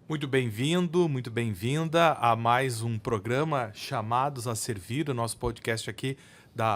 Muito bem-vindo, muito bem-vinda a mais um programa Chamados a Servir, o nosso podcast aqui,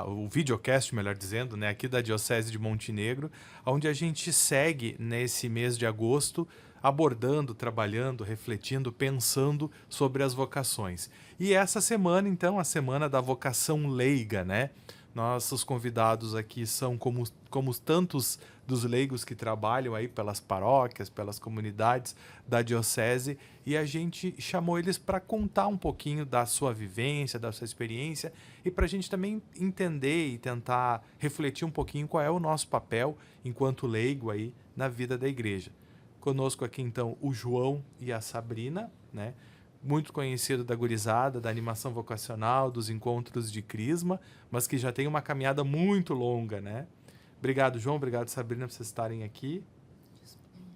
o videocast, melhor dizendo, né, aqui da Diocese de Montenegro, onde a gente segue nesse mês de agosto abordando, trabalhando, refletindo, pensando sobre as vocações. E essa semana, então, a semana da vocação leiga, né? Nossos convidados aqui são como tantos dos leigos que trabalham aí pelas paróquias, pelas comunidades da diocese, e a gente chamou eles para contar um pouquinho da sua vivência, da sua experiência, e para a gente também entender e tentar refletir um pouquinho qual é o nosso papel enquanto leigo aí na vida da igreja. Conosco aqui então o João e a Sabrina, né? Muito conhecido da gurizada, da animação vocacional, dos encontros de Crisma, mas que já tem uma caminhada muito longa, né? Obrigado, João. Obrigado, Sabrina, por vocês estarem aqui.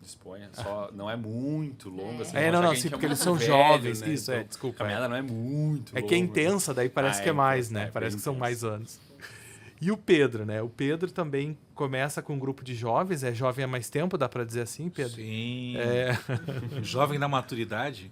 Disponha. Só não é muito longa. Assim, Sim, porque eles são jovens. Né? Isso, então, desculpa. A caminhada não é muito longa. É que é intensa, daí parece que é mais, né? Parece que são mais anos. E o Pedro, né? O Pedro também começa com um grupo de jovens, é jovem há mais tempo, dá para dizer assim, Pedro? Sim, jovem da maturidade.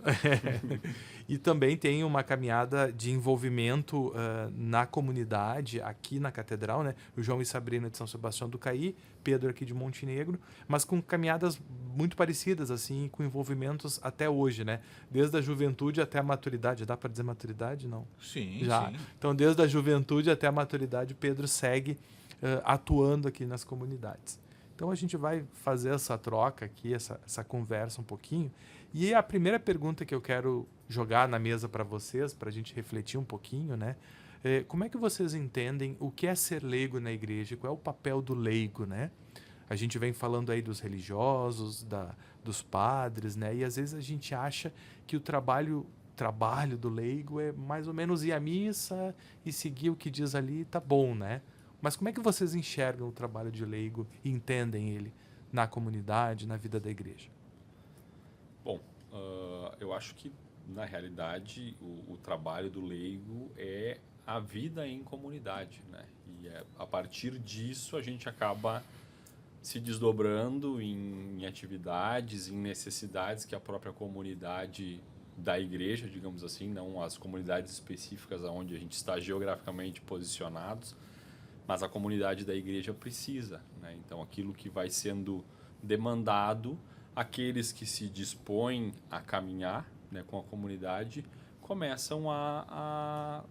E também tem uma caminhada de envolvimento na comunidade, aqui na Catedral, né? O João e Sabrina de São Sebastião do Caí, Pedro aqui de Montenegro, mas com caminhadas muito parecidas, assim, com envolvimentos até hoje, né? Desde a juventude até a maturidade. Dá para dizer maturidade? Não. Sim, já. sim. Então, desde a juventude até a maturidade, Pedro segue atuando aqui nas comunidades. Então, a gente vai fazer essa troca aqui, essa conversa um pouquinho. E a primeira pergunta que eu quero jogar na mesa para vocês, para a gente refletir um pouquinho, né? Como é que vocês entendem o que é ser leigo na igreja? Qual é o papel do leigo, né? A gente vem falando aí dos religiosos, dos padres, né? E às vezes a gente acha que o trabalho do leigo é mais ou menos ir à missa e seguir o que diz ali, tá bom, né? Mas como é que vocês enxergam o trabalho de leigo e entendem ele na comunidade, na vida da igreja? Bom, eu acho que, na realidade, o trabalho do leigo é a vida em comunidade, né? E a partir disso a gente acaba se desdobrando em atividades, em necessidades que a própria comunidade da igreja, digamos assim, não as comunidades específicas onde a gente está geograficamente posicionados, mas a comunidade da igreja precisa, né? Então, aquilo que vai sendo demandado, aqueles que se dispõem a caminhar, né, com a comunidade, começam a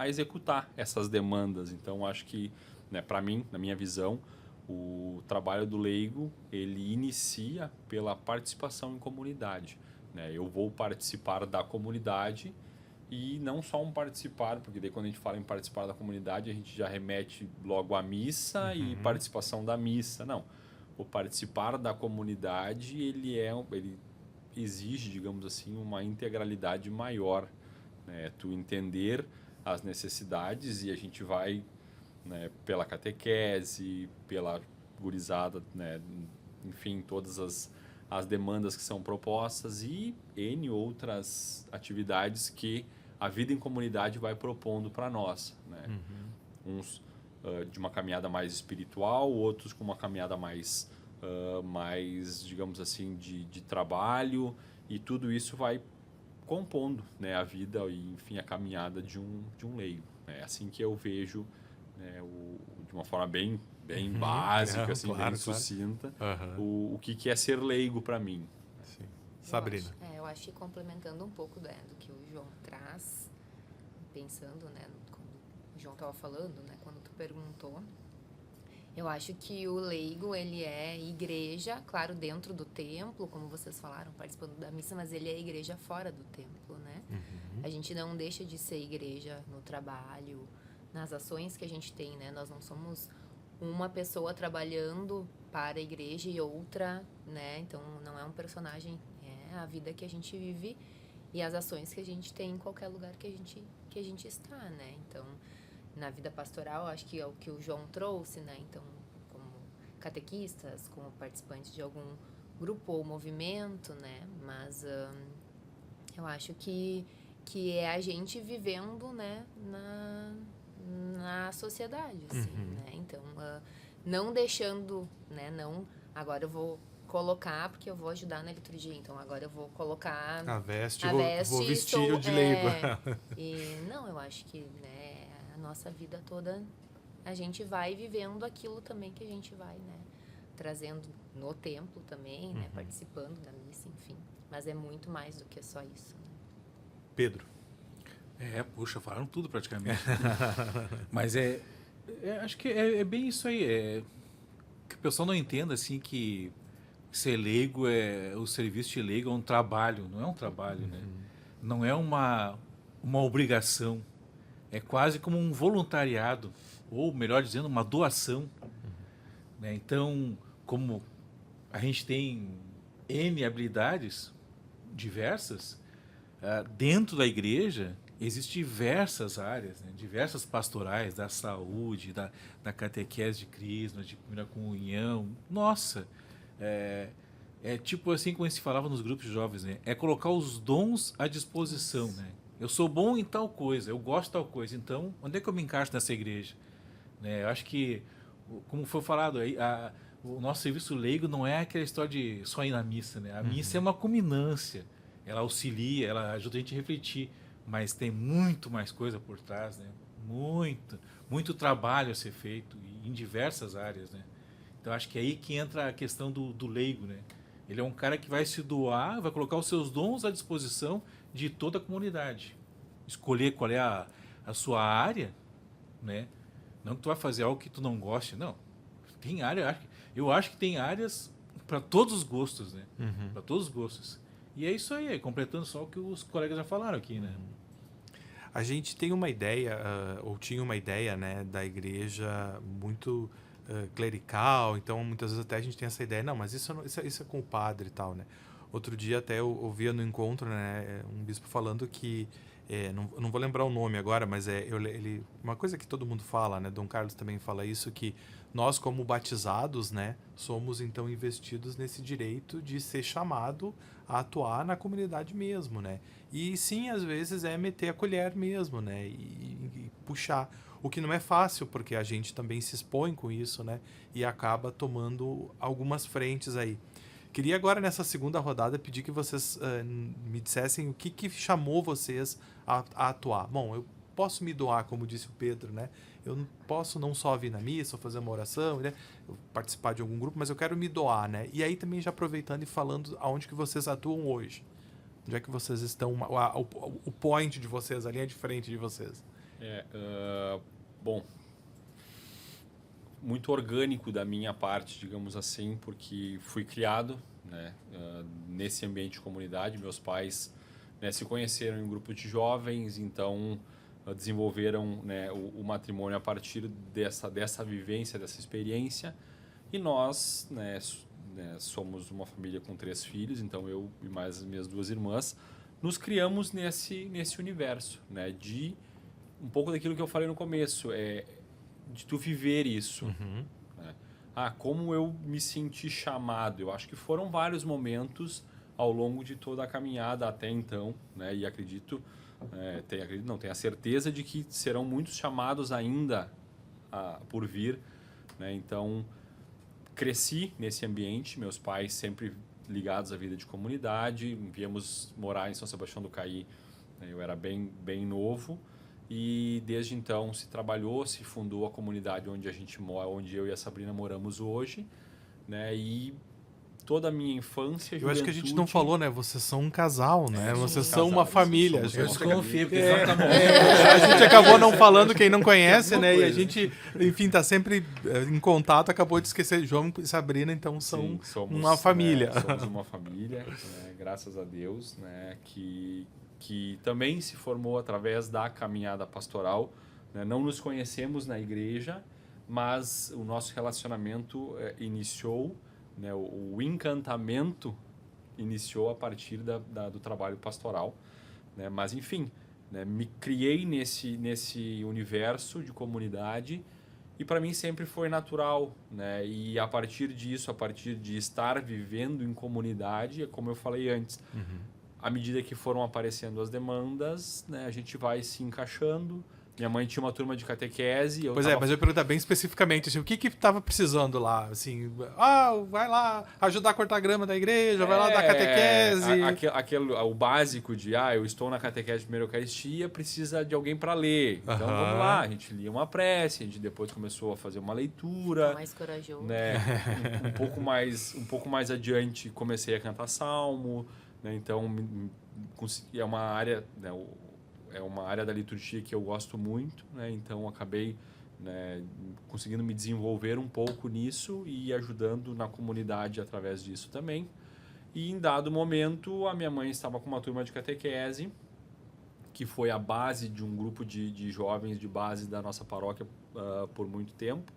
executar essas demandas. Então, acho que, né, para mim, na minha visão, o trabalho do leigo, ele inicia pela participação em comunidade, né? Eu vou participar da comunidade. E não só um participar, porque daí quando a gente fala em participar da comunidade, a gente já remete logo à missa e participação da missa. Não, o participar da comunidade, ele exige, digamos assim, uma integralidade maior, né? Tu entender as necessidades e a gente vai, né, pela catequese, pela gurizada, né, enfim, todas as demandas que são propostas e N outras atividades que a vida em comunidade vai propondo para nós, né? Uns de uma caminhada mais espiritual, outros com uma caminhada mais, digamos assim, de trabalho, e tudo isso vai compondo, né, a vida e, enfim, a caminhada de um leigo. É assim que eu vejo, né, de uma forma bem básica, assim, claro, bem sucinta, claro. o que é ser leigo para mim. Sim. Sabrina. Eu acho que complementando um pouco do que o João traz, pensando, né, quando o João estava falando, né, quando tu perguntou, eu acho que o leigo, ele é igreja, claro, dentro do templo, como vocês falaram, participando da missa, mas ele é igreja fora do templo, né? A gente não deixa de ser igreja no trabalho, nas ações que a gente tem, né? Nós não somos uma pessoa trabalhando para a igreja e outra, né? Então, não é um personagem, é a vida que a gente vive e as ações que a gente tem em qualquer lugar que a gente está, né? Então, na vida pastoral, acho que é o que o João trouxe, né? Então, como catequistas, como participantes de algum grupo ou movimento, né? Mas eu acho que é a gente vivendo, né, na sociedade, assim, né? Então, não deixando, né, não, agora eu vou colocar, porque eu vou ajudar na liturgia, então agora eu vou colocar A veste, a veste vou e vestir de leigo. E não, eu acho que, né, a nossa vida toda a gente vai vivendo aquilo também que a gente vai, né, trazendo no templo também, né, participando da missa, enfim. Mas é muito mais do que só isso, né? Pedro. Puxa, falaram tudo praticamente. Mas acho que é bem isso aí. Que o pessoal não entenda assim que ser leigo o serviço de leigo é um trabalho, não é um trabalho, né? Não é uma obrigação. É quase como um voluntariado, ou melhor dizendo, uma doação. Né? Então, como a gente tem N habilidades diversas, dentro da igreja existem diversas áreas, né? Diversas pastorais, da saúde, da catequese de crisma, de primeira comunhão. Nossa, tipo assim como se falava nos grupos de jovens, né? É colocar os dons à disposição, né? Eu sou bom em tal coisa, eu gosto de tal coisa, então onde é que eu me encaixo nessa igreja? Né? Eu acho que, como foi falado aí, o nosso serviço leigo não é aquela história de só ir na missa, né? A missa é uma culminância, ela auxilia, ela ajuda a gente a refletir, mas tem muito mais coisa por trás, né? Muito trabalho a ser feito em diversas áreas, né? Então acho que é aí que entra a questão do leigo, né? Ele é um cara que vai se doar, vai colocar os seus dons à disposição de toda a comunidade. Escolher qual é a sua área, né? Não que tu vai fazer algo que tu não goste, não. Tem área, eu acho que tem áreas para todos os gostos, né? Para todos os gostos. E é isso aí, completando só o que os colegas já falaram aqui, né? A gente tem uma ideia, ou tinha uma ideia, né, da igreja muito clerical, então muitas vezes até a gente tem essa ideia, não, mas isso é com o padre e tal, né? Outro dia até eu ouvia no encontro, né, um bispo falando que, não vou lembrar o nome agora, mas uma coisa que todo mundo fala, né, Dom Carlos também fala isso, que nós como batizados, né, somos então investidos nesse direito de ser chamado a atuar na comunidade mesmo, né? E sim, às vezes é meter a colher mesmo, né? E puxar. O que não é fácil, porque a gente também se expõe com isso, né? E acaba tomando algumas frentes aí. Queria agora, nessa segunda rodada, pedir que vocês me dissessem o que chamou vocês a atuar. Bom, eu posso me doar, como disse o Pedro, né? Eu não posso não só vir na missa ou fazer uma oração, né? Participar de algum grupo, mas eu quero me doar, né? E aí também já aproveitando e falando aonde que vocês atuam hoje. Onde é que vocês estão, o point de vocês, a linha de frente de vocês? Bom, muito orgânico da minha parte, digamos assim, porque fui criado, né, nesse ambiente de comunidade. Meus pais, né, se conheceram em um grupo de jovens, então desenvolveram, né, o matrimônio a partir dessa vivência, dessa experiência. E nós, né, somos uma família com 3 filhos, então eu e mais as minhas 2 irmãs nos criamos nesse universo, né, de um pouco daquilo que eu falei no começo, de tu viver isso. Né? Como eu me senti chamado. Eu acho que foram vários momentos ao longo de toda a caminhada até então, né, e acredito, tenho a certeza de que serão muitos chamados ainda por vir, né? Então cresci nesse ambiente, meus pais sempre ligados à vida de comunidade, viemos morar em São Sebastião do Caí, né? Eu era bem novo, e desde então se fundou a comunidade onde a gente mora, onde eu e a Sabrina moramos hoje, né? E toda a minha infância, eu acho que a gente não falou, né? Vocês são um casal, né? Vocês são uma casais, família. Eu desconfio, porque A gente acabou não falando, quem não conhece, né? E a gente, enfim, tá sempre em contato, acabou de esquecer João e Sabrina, então somos uma família. Né, somos uma família, né, graças a Deus, né? Que também se formou através da caminhada pastoral. Né? Não nos conhecemos na igreja, mas o nosso relacionamento iniciou, né? O encantamento iniciou a partir do trabalho pastoral. Né? Mas, enfim, né? Me criei nesse universo de comunidade e para mim sempre foi natural. Né? E a partir disso, a partir de estar vivendo em comunidade, como eu falei antes, à medida que foram aparecendo as demandas, né, a gente vai se encaixando Minha mãe tinha uma turma de catequese. Pois é, mas eu ia perguntar bem especificamente, assim, o que estava precisando lá? Assim, vai lá ajudar a cortar a grama da igreja, vai lá dar catequese. O básico de, eu estou na catequese de primeira Eucaristia, precisa de alguém para ler. Então vamos lá, a gente lia uma prece, a gente depois começou a fazer uma leitura. Mais corajoso. Né? um pouco mais adiante comecei a cantar salmo, né? Então é uma área, né? É uma área da liturgia que eu gosto muito, né? Então acabei, né, conseguindo me desenvolver um pouco nisso e ajudando na comunidade através disso também. E em dado momento a minha mãe estava com uma turma de catequese, que foi a base de um grupo de jovens de base da nossa paróquia por muito tempo.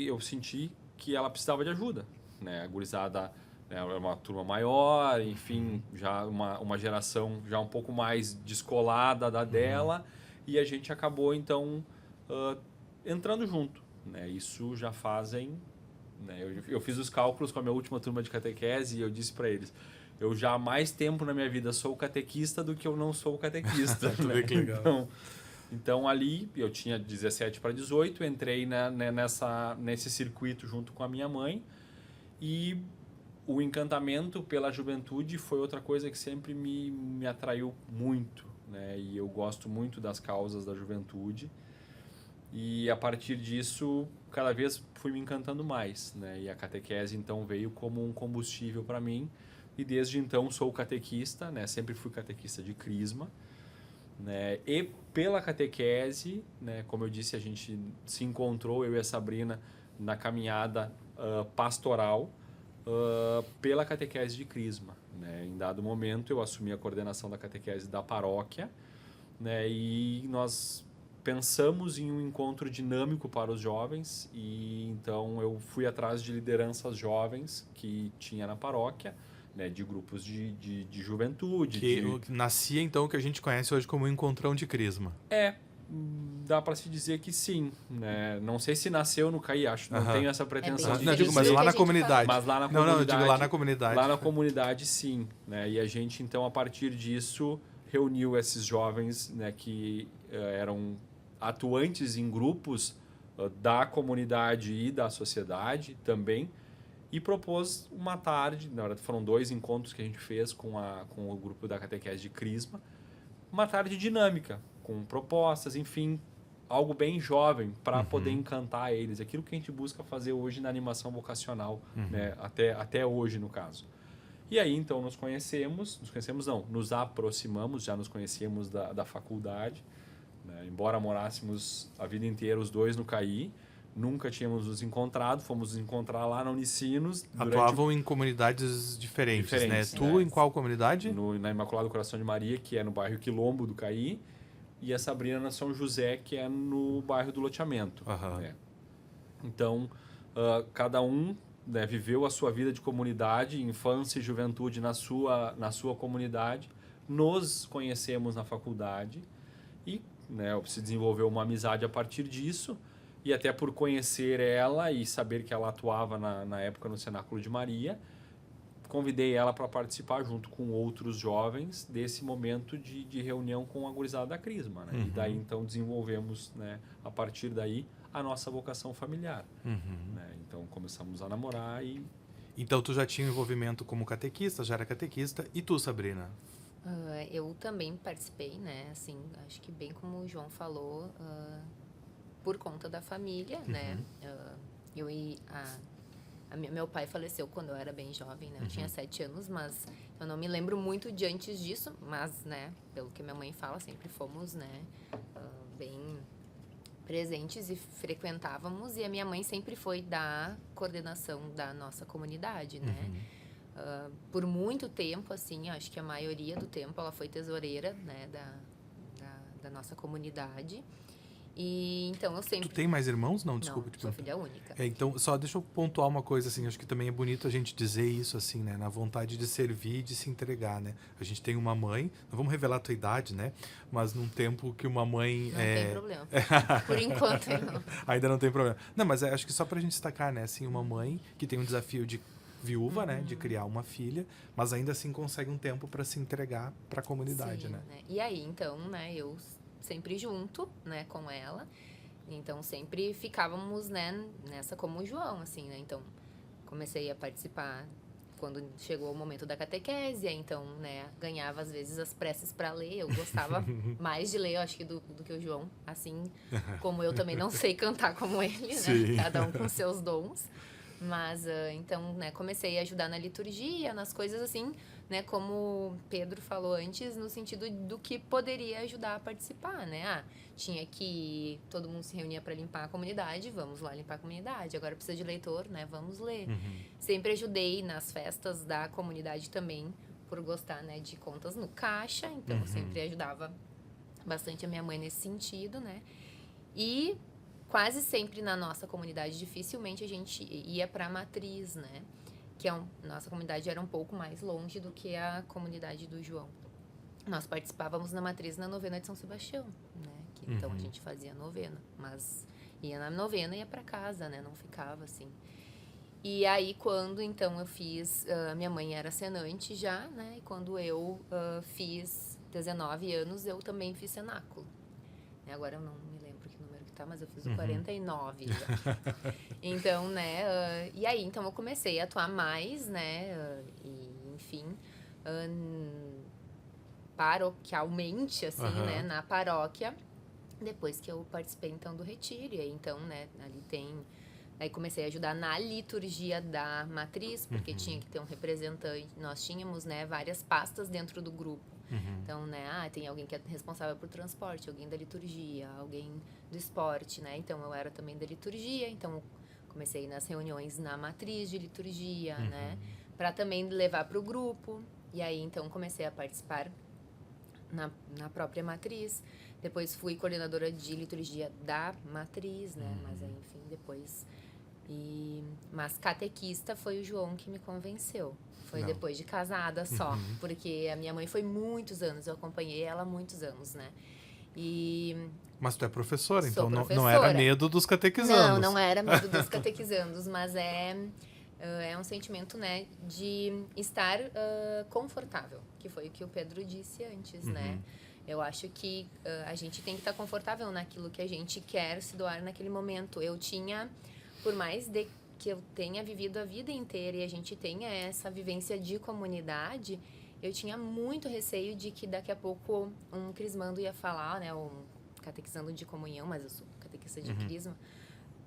Eu senti que ela precisava de ajuda, né? A gurizada era uma turma maior, enfim, já uma geração já um pouco mais descolada da dela, e a gente acabou, então, entrando junto, né? Isso já fazem... Né? Eu fiz os cálculos com a minha última turma de catequese e eu disse para eles, eu já há mais tempo na minha vida sou catequista do que eu não sou catequista. Né? Que legal. Então, ali, eu tinha 17 para 18, entrei nesse circuito junto com a minha mãe, e o encantamento pela juventude foi outra coisa que sempre me atraiu muito, né? E eu gosto muito das causas da juventude. E a partir disso, cada vez fui me encantando mais, né? E a catequese, então, veio como um combustível para mim. E desde então sou catequista, né? Sempre fui catequista de crisma. Né? E pela catequese, né? Como eu disse, a gente se encontrou, eu e a Sabrina, na caminhada pastoral, pela catequese de crisma, né? Em dado momento eu assumi a coordenação da catequese da paróquia, né? E nós pensamos em um encontro dinâmico para os jovens, e então eu fui atrás de lideranças jovens que tinha na paróquia, né? De grupos de juventude. Que nascia então o que a gente conhece hoje como Encontrão de Crisma. Dá para se dizer que sim, né? Não sei se nasceu no CAI, acho, não tenho essa pretensão de não, dizer. digo, mas lá na comunidade. Mas lá na comunidade. Não, eu digo lá na comunidade. Lá na comunidade, sim, né? E a gente, então, a partir disso, reuniu esses jovens, né, que eram atuantes em grupos da comunidade e da sociedade também, e propôs uma tarde, na verdade foram 2 encontros que a gente fez com o grupo da catequese de crisma, uma tarde dinâmica, com propostas, enfim, algo bem jovem para poder encantar eles. Aquilo que a gente busca fazer hoje na animação vocacional, né? Até hoje, no caso. E aí, então, nos aproximamos, já nos conhecíamos da faculdade, né? Embora morássemos a vida inteira os 2 no CAI, nunca tínhamos nos encontrado, fomos nos encontrar lá na Unicinos. Atuavam em comunidades diferentes, né? Tu em qual comunidade? Na Imaculado Coração de Maria, que é no bairro Quilombo do CAI, e a Sabrina na São José, que é no bairro do Loteamento. Né? Então, cada um, né, viveu a sua vida de comunidade, infância e juventude na sua comunidade. Nos conhecemos na faculdade e, né, se desenvolveu uma amizade a partir disso. E até por conhecer ela e saber que ela atuava na época no Cenáculo de Maria, convidei ela para participar junto com outros jovens desse momento de reunião com a gurizada da Crisma. Né? E daí, então, desenvolvemos, né, a partir daí, a nossa vocação familiar. Né? Então, começamos a namorar e... Então, tu já tinha envolvimento como catequista, já era catequista. E tu, Sabrina? Eu também participei, né? Assim, acho que bem como o João falou, por conta da família, né? Meu pai faleceu quando eu era bem jovem, né? Eu tinha 7 anos, mas eu não me lembro muito de antes disso, mas, né, pelo que minha mãe fala, sempre fomos, né, bem presentes e frequentávamos, e a minha mãe sempre foi da coordenação da nossa comunidade, né? Por muito tempo, assim, acho que a maioria do tempo ela foi tesoureira, né, da nossa comunidade. E então eu sempre... Tu tem mais irmãos? Não, desculpa. Não, sou filha única. Então, só deixa eu pontuar uma coisa, assim, acho que também é bonito a gente dizer isso, assim, né? Na vontade de servir e de se entregar, né? A gente tem uma mãe, não vamos revelar a tua idade, né? Mas num tempo que uma mãe... Não tem problema. Por enquanto, não. Ainda não tem problema. Não, mas acho que só pra gente destacar, né? Assim, uma mãe que tem um desafio de viúva, né? De criar uma filha, mas ainda assim consegue um tempo para se entregar para a comunidade, Sim, né? E aí, então, né? Eu sempre junto, né, com ela. Então, sempre ficávamos, né, nessa como o João, assim, né? Então, comecei a participar quando chegou o momento da catequese, então, né, ganhava às vezes as preces para ler. Eu gostava mais de ler, eu acho que do que o João, assim como eu também não sei cantar como ele, Sim. né? Cada um com seus dons. Mas, então, né, comecei a ajudar na liturgia, nas coisas assim, né, como Pedro falou antes, no sentido do que poderia ajudar a participar, né? Tinha que todo mundo se reunia para limpar a comunidade, vamos lá limpar a comunidade. Agora precisa de leitor, né? Vamos ler. Sempre ajudei nas festas da comunidade também, por gostar, né, de contas no caixa, então eu sempre ajudava bastante a minha mãe nesse sentido, né? E quase sempre na nossa comunidade, dificilmente a gente ia para a matriz, né? Que nossa comunidade era um pouco mais longe do que a comunidade do João. Nós participávamos na matriz na novena de São Sebastião, né? Então a gente fazia novena, mas ia na novena e ia para casa, né? Não ficava assim. E aí quando então eu fiz, minha mãe era cenante já, né? E quando eu fiz 19 anos, eu também fiz cenáculo. Agora eu não me lembro que número que tá, mas eu fiz o 49 já. Então, né, e aí então eu comecei a atuar mais, né, e enfim, paroquialmente, assim, né, na paróquia, depois que eu participei então do retiro. E aí então, né, aí comecei a ajudar na liturgia da matriz, porque tinha que ter um representante. Nós tínhamos, né, várias pastas dentro do grupo. Então, né, tem alguém que é responsável por transporte, alguém da liturgia, alguém do esporte, né? Então, eu era também da liturgia, então comecei nas reuniões na matriz de liturgia, né? Para também levar para o grupo. E aí, então, comecei a participar na própria matriz. Depois fui coordenadora de liturgia da matriz, né? Mas aí, enfim, depois... Mas catequista foi o João que me convenceu. Foi depois de casada só. Porque a minha mãe foi muitos anos, eu acompanhei ela há muitos anos, né? Mas tu é professora, então professora. não era medo dos catequizandos. Não era medo dos catequizandos, mas é um sentimento, né, de estar confortável, que foi o que o Pedro disse antes, né? Eu acho que a gente tem que estar confortável naquilo que a gente quer se doar naquele momento. Eu tinha, por mais que eu tenha vivido a vida inteira e a gente tenha essa vivência de comunidade, eu tinha muito receio de que daqui a pouco um crismando ia falar, né, um catequizando de comunhão, mas eu sou catequista de crisma,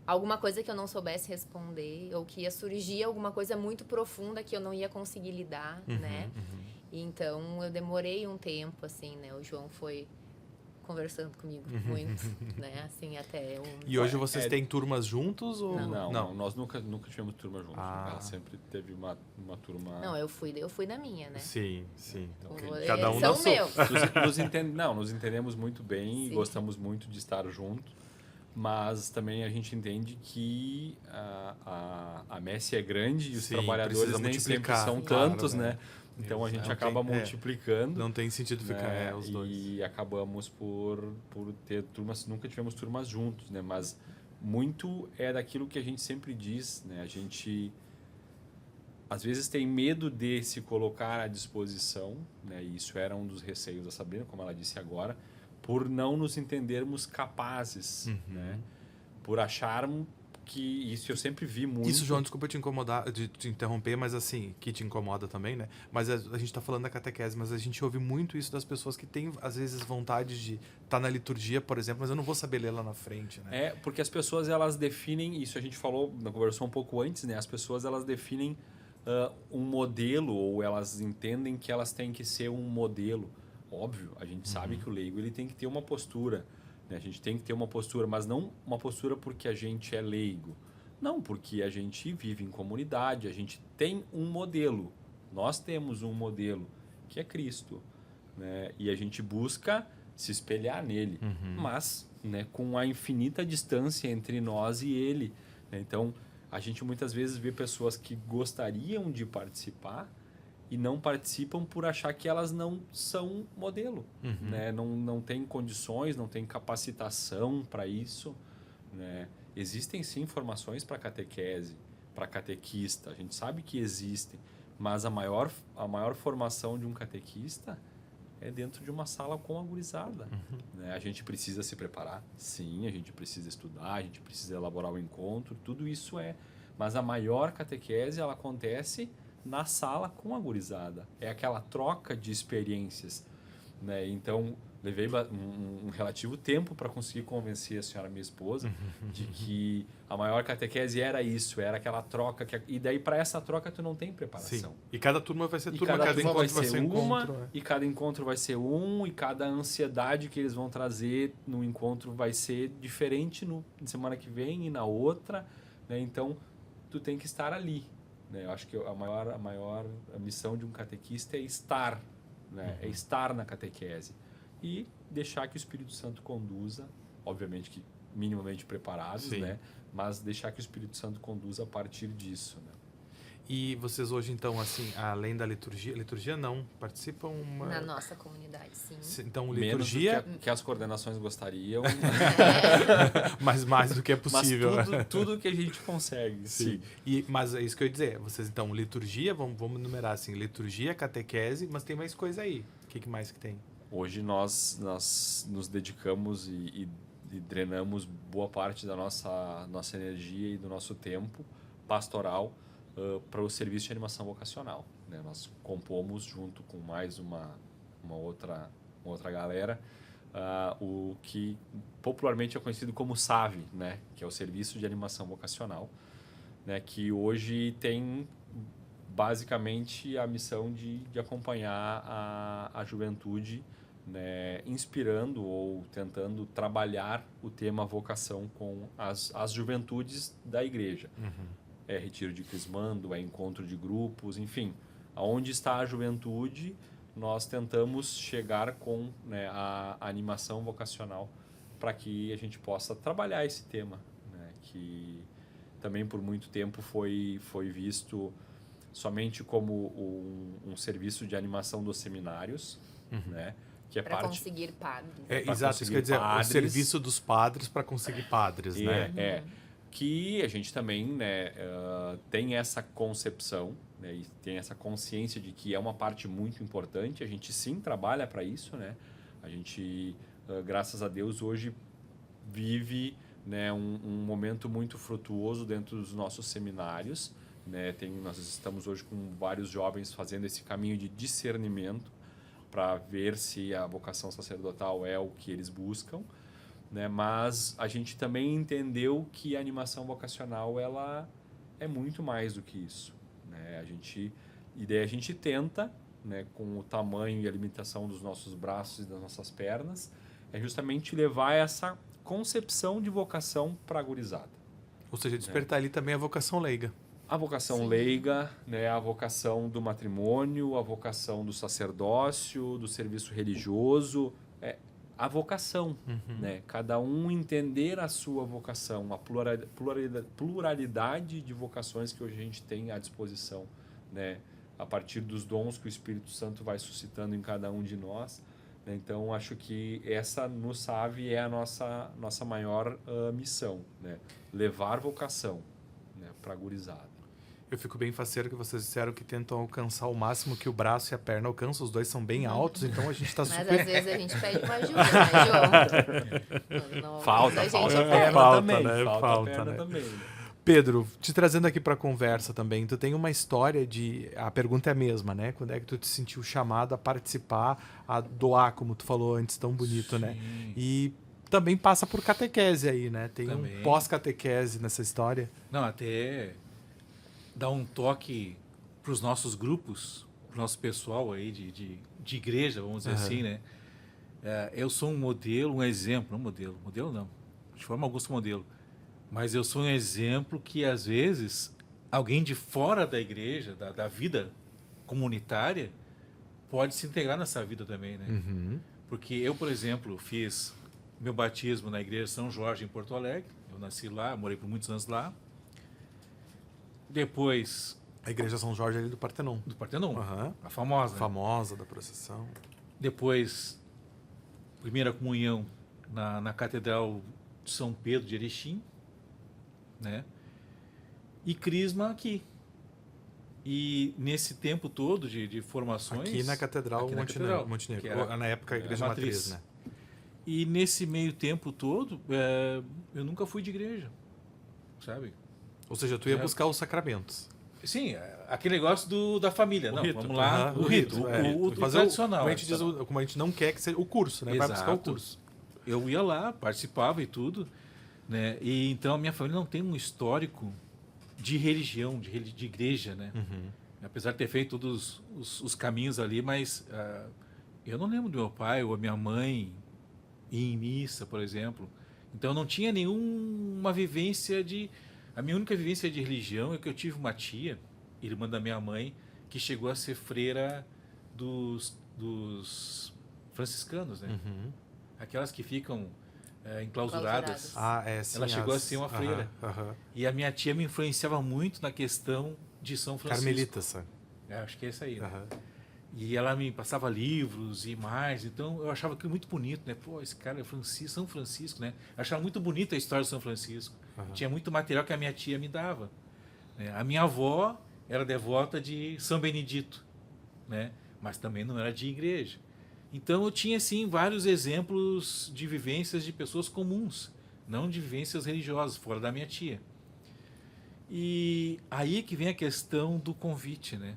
alguma coisa que eu não soubesse responder, ou que ia surgir alguma coisa muito profunda que eu não ia conseguir lidar, né? Então, eu demorei um tempo, assim, né? O João foi conversando comigo muito, né? Assim, até... E hoje vocês têm turmas juntos? Ou... Não, nós nunca tivemos turma juntos. Ah. Ela sempre teve uma turma... Não, eu fui na minha, né? Sim. Então, Cada um são na sua. meus. Nos entendemos muito bem e gostamos muito de estar juntos, mas também a gente entende que a messe é grande e os trabalhadores precisa nem sempre multiplicar, são claro, tantos, né? né? Então a gente Não acaba tem- multiplicando. Não tem sentido ficar os dois. E acabamos por ter turmas, nunca tivemos turmas juntos, né? Mas muito é daquilo que a gente sempre diz, né? A gente às vezes tem medo de se colocar à disposição, né? E isso era um dos receios da Sabrina, como ela disse agora, por não nos entendermos capazes, né? Por acharmos que isso eu sempre vi muito. Isso, João, desculpa te incomodar, de te interromper, mas assim, que te incomoda também, né? Mas a gente tá falando da catequese, mas a gente ouve muito isso das pessoas que têm, às vezes, vontade de estar na liturgia, por exemplo, mas eu não vou saber ler lá na frente, né? Porque as pessoas, elas definem, isso a gente falou, conversou um pouco antes, né? As pessoas, elas definem um modelo, ou elas entendem que elas têm que ser um modelo. Óbvio, a gente sabe que o leigo ele tem que ter uma postura, né? A gente tem que ter uma postura, mas não uma postura porque a gente é leigo. Não, porque a gente vive em comunidade, a gente tem um modelo. Nós temos um modelo, que é Cristo, né? E a gente busca se espelhar nele, mas, né, com a infinita distância entre nós e ele, né? Então, a gente muitas vezes vê pessoas que gostariam de participar e não participam por achar que elas não são modelo, né? Não tem condições, não tem capacitação para isso, né? Existem sim formações para catequese, para catequista, a gente sabe que existem, mas a maior formação de um catequista é dentro de uma sala com a gurizada. Né? A gente precisa se preparar, sim, a gente precisa estudar, a gente precisa elaborar o encontro, tudo isso é. Mas a maior catequese, ela acontece na sala com a gurizada. É aquela troca de experiências. Né? Então, levei um relativo tempo para conseguir convencer a senhora, minha esposa, de que a maior catequese era isso, era aquela troca. E daí, para essa troca, tu não tem preparação. Sim. E cada turma vai ser E turma, cada encontro vai ser uma, encontro. e cada encontro vai ser um, e cada ansiedade que eles vão trazer no encontro vai ser diferente na semana que vem e na outra. Né? Então, tu tem que estar ali. Né? Eu acho que a maior missão de um catequista é estar. Né? É estar na catequese. E deixar que o Espírito Santo conduza, obviamente que minimamente preparados, né? Mas deixar que o Espírito Santo conduza a partir disso. Né? E vocês hoje, então, assim, além da liturgia não, participam... Na nossa comunidade, sim. Então, Menos liturgia... do que as coordenações gostariam. Mas mais do que é possível. Mas tudo que a gente consegue, sim. Mas é isso que eu ia dizer. Vocês, então, liturgia, vamos numerar assim, liturgia, catequese, mas tem mais coisa aí. O que mais que tem? Hoje nós nos dedicamos e drenamos boa parte da nossa energia e do nosso tempo pastoral para o serviço de animação vocacional. Né? Nós compomos junto com mais uma outra galera o que popularmente é conhecido como SAV, né? Que é o Serviço de Animação Vocacional, né? Que hoje tem basicamente a missão de acompanhar a juventude, né, inspirando ou tentando trabalhar o tema vocação com as juventudes da igreja. É retiro de crismando, é encontro de grupos, enfim. Aonde está a juventude, nós tentamos chegar com, né, a animação vocacional para que a gente possa trabalhar esse tema, né, que também por muito tempo foi visto somente como um serviço de animação dos seminários, né? Que é para parte... conseguir padres. Exato, isso quer dizer, padres. o serviço dos padres para conseguir padres, né? Que a gente também, né, tem essa concepção, né, e tem essa consciência de que é uma parte muito importante. A gente sim trabalha para isso, né? A gente, graças a Deus, hoje vive, né, um momento muito frutuoso dentro dos nossos seminários. Né? Nós estamos hoje com vários jovens fazendo esse caminho de discernimento para ver se a vocação sacerdotal é o que eles buscam, né? Mas a gente também entendeu que a animação vocacional ela é muito mais do que isso, né? E daí a gente tenta, né, com o tamanho e a limitação dos nossos braços e das nossas pernas, é justamente levar essa concepção de vocação para a gurizada. Ou seja, despertar ali também a vocação leiga. A vocação Sim. leiga, né, a vocação do matrimônio, a vocação do sacerdócio, do serviço religioso, a vocação, né? Cada um entender a sua vocação, a pluralidade de vocações que hoje a gente tem à disposição, né? A partir dos dons que o Espírito Santo vai suscitando em cada um de nós. Né? Então, acho que essa no SAV é a nossa maior missão, né? Levar vocação, né, para a gurizada. Eu fico bem faceiro que vocês disseram que tentam alcançar o máximo que o braço e a perna alcançam. Os dois são bem altos, então a gente está Mas super... às vezes a gente pede uma ajuda, né, João? Falta a gente perna falta, também. né? Falta Falta, perna né? também. Né? Pedro, te trazendo aqui para a conversa também, tu tem uma história a pergunta é a mesma, né? Quando é que tu te sentiu chamado a participar, a doar, como tu falou antes, tão bonito, né? E também passa por catequese aí, né? Tem Também. um pós-catequese nessa história. Não, até dar um toque para os nossos grupos, para o nosso pessoal aí de igreja, vamos dizer assim, né? Eu sou um modelo, um exemplo, modelo não, de forma alguma sou modelo, mas eu sou um exemplo que às vezes alguém de fora da igreja, da vida comunitária, pode se integrar nessa vida também, né? Porque eu, por exemplo, fiz meu batismo na igreja São Jorge em Porto Alegre, eu nasci lá, morei por muitos anos lá. Depois... A igreja São Jorge ali do Partenon. Do Partenon, Aham. a famosa. A famosa da procissão. Depois, primeira comunhão na Catedral de São Pedro de Erechim, né? E crisma aqui. E nesse tempo todo de formações... Aqui na Catedral aqui na Montenegro. Catedral, Montenegro. que era Na época, a Igreja Matriz, né? E nesse meio tempo todo, eu nunca fui de igreja, sabe? Ou seja, tu ia buscar os sacramentos. Sim, aquele negócio da família. O Não, rito. vamos lá, Aham, o rito, o fazer tradicional. como a gente diz, como a gente não quer que seja o curso, né? Vai buscar o Exato. curso. Eu ia lá, participava e tudo, né? E então a minha família não tem um histórico de religião, de igreja, né? Apesar de ter feito todos os caminhos ali, mas eu não lembro do meu pai ou a minha mãe ir em missa, por exemplo. Então eu não tinha nenhuma vivência de... A minha única vivência de religião é que eu tive uma tia, irmã da minha mãe, que chegou a ser freira dos franciscanos, né? Aquelas que ficam enclausuradas. Sim. Ela chegou a ser uma freira. E a minha tia me influenciava muito na questão de São Francisco. Carmelita, sabe? Acho que é isso aí. Né? E ela me passava livros e imagens, então eu achava aquilo muito bonito, né? Pô, esse cara é São Francisco, né? Eu achava muito bonita a história de São Francisco. Tinha muito material que a minha tia me dava. Né? A minha avó era devota de São Benedito, né? Mas também não era de igreja. Então eu tinha, assim, vários exemplos de vivências de pessoas comuns, não de vivências religiosas, fora da minha tia. E aí que vem a questão do convite, né?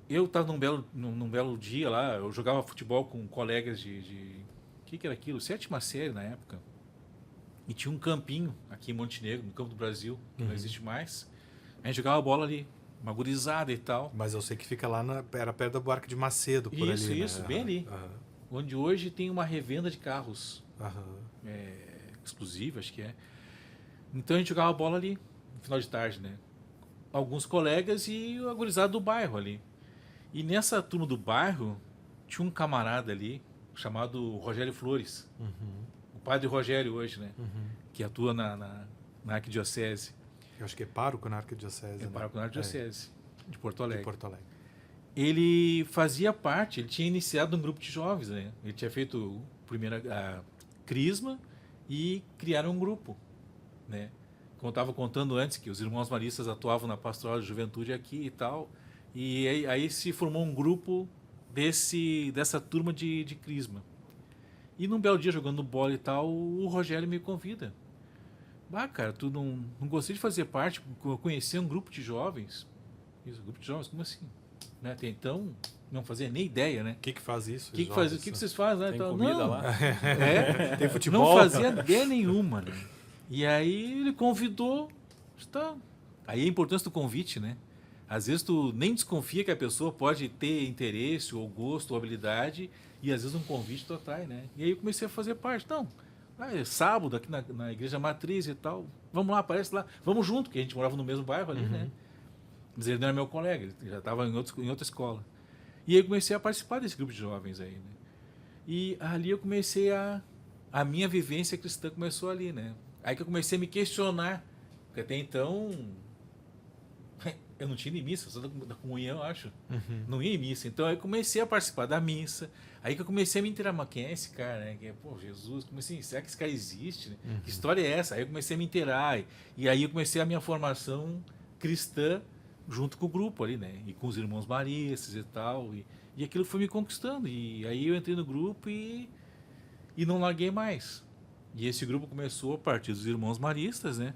Eu estava num belo dia lá, eu jogava futebol com colegas de o que era aquilo? 7ª série na época. E tinha um campinho aqui em Montenegro, no Campo do Brasil, que não existe mais. A gente jogava bola ali, uma gurizada e tal. Mas eu sei que fica lá, era perto do Buarque de Macedo, por ali, Isso, né? bem ali. Onde hoje tem uma revenda de carros. Aham. Exclusiva, acho que é. Então a gente jogava bola ali, no final de tarde, né? Alguns colegas e a gurizada do bairro ali. E nessa turma do bairro, tinha um camarada ali, chamado Rogério Flores. O padre Rogério hoje, né? Que atua na arquidiocese. Eu acho que é pároco na arquidiocese. É pároco na arquidiocese, de Porto Alegre. De Porto Alegre. Ele fazia parte, ele tinha iniciado um grupo de jovens, né? Ele tinha feito a crisma e criaram um grupo, né? Como eu estava contando antes, que os irmãos maristas atuavam na pastoral de juventude aqui e tal, e aí se formou um grupo dessa turma de crisma. E num belo dia, jogando bola e tal, o Rogério me convida. Cara, tu não gostei de fazer parte, conhecer um grupo de jovens? Isso, grupo de jovens, como assim? Né? Até então, não fazia nem ideia, né? O que faz isso? O que vocês fazem? Né? Tem Então, comida não, lá? Tem futebol? não fazia ideia nenhuma, né? E aí ele convidou, tá. Aí a importância do convite, né? Às vezes tu nem desconfia que a pessoa pode ter interesse, ou gosto, ou habilidade, e às vezes um convite tu atrai, né? E aí eu comecei a fazer parte. Não, é sábado aqui na Igreja Matriz e tal, vamos lá, aparece lá, vamos junto, porque a gente morava no mesmo bairro ali, né? Mas ele não era meu colega, ele já estava em outra escola. E aí eu comecei a participar desse grupo de jovens aí, né? E ali eu comecei a minha vivência cristã começou ali, né? Aí que eu comecei a me questionar, porque até então eu não tinha ido em missa, só da comunhão, eu acho. Não ia em missa. Então aí eu comecei a participar da missa. Aí que eu comecei a me inteirar, mas quem é esse cara, né? Que é, pô, Jesus, comecei, será que esse cara existe? Né? Que história é essa? Aí eu comecei a me inteirar. E aí eu comecei a minha formação cristã junto com o grupo ali, né? E com os irmãos maristas e tal. E aquilo foi me conquistando. E aí eu entrei no grupo e não larguei mais. E esse grupo começou a partir dos irmãos maristas, né?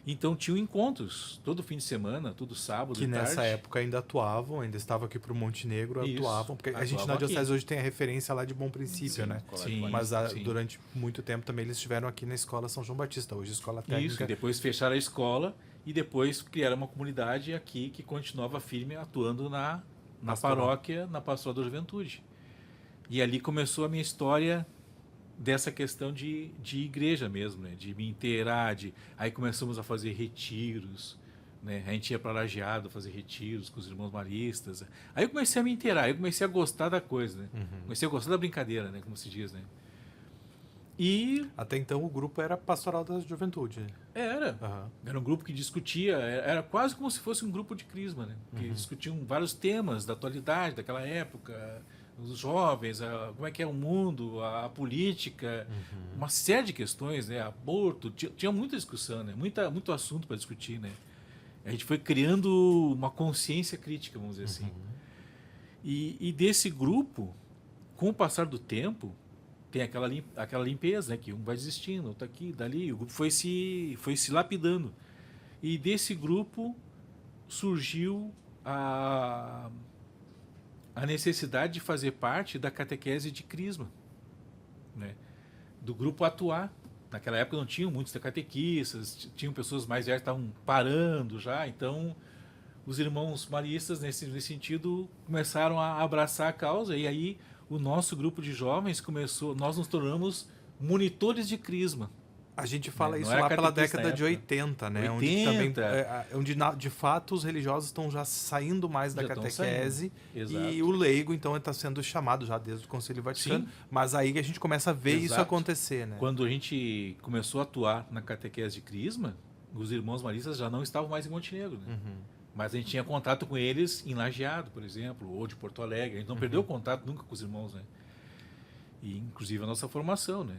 Então tinham encontros todo fim de semana, todo sábado Que e nessa tarde. época ainda atuavam, ainda estavam aqui para o Montenegro, Isso, atuavam. Porque a gente na atuavam diocese aqui. hoje tem a referência lá de Bom Princípio, Sim, né? Colégio Mas sim. durante muito tempo também eles estiveram aqui na Escola São João Batista, hoje Escola Isso, Técnica. e depois fecharam a escola e depois criaram uma comunidade aqui que continuava firme atuando na Pastoral. paróquia, na Pastoral da Juventude. E ali começou a minha história dessa questão de igreja mesmo, né? De me inteirar, aí começamos a fazer retiros, né? A gente ia para Lajeado fazer retiros com os irmãos maristas. Aí eu comecei a me inteirar, aí eu comecei a gostar da coisa, né? Comecei a gostar da brincadeira, né? Como se diz, né? E Até então o grupo era Pastoral da Juventude. era um grupo que discutia, era quase como se fosse um grupo de crisma, né? Que discutiam vários temas da atualidade, daquela época, os jovens, como é que é o mundo, a política, uma série de questões, né? Aborto, tinha muita discussão, né? Muito assunto para discutir, né? A gente foi criando uma consciência crítica, vamos dizer assim. E desse grupo, com o passar do tempo, tem aquela limpeza, né? Que um vai desistindo, outro aqui, dali. O grupo foi se lapidando. E desse grupo surgiu a necessidade de fazer parte da catequese de Crisma, né? Do grupo atuar. Naquela época não tinham muitos catequistas, tinham pessoas mais velhas que estavam parando já, então os irmãos maristas, nesse sentido, começaram a abraçar a causa, e aí o nosso grupo de jovens nós nos tornamos monitores de Crisma. A gente fala Não isso era lá pela catequista década na de época. 80, né? 80. Onde de fato os religiosos estão já saindo mais da Já estão catequese saindo. e Exato. o leigo então está sendo chamado já desde o Concílio Vaticano, Sim. mas aí que a gente começa a ver isso Exato. acontecer, né? Quando a gente começou a atuar na catequese de Crisma, os irmãos maristas já não estavam mais em Montenegro, né? Mas a gente tinha contato com eles em Lajeado, por exemplo, ou de Porto Alegre. A gente não perdeu o contato nunca com os irmãos, né? E inclusive a nossa formação, né?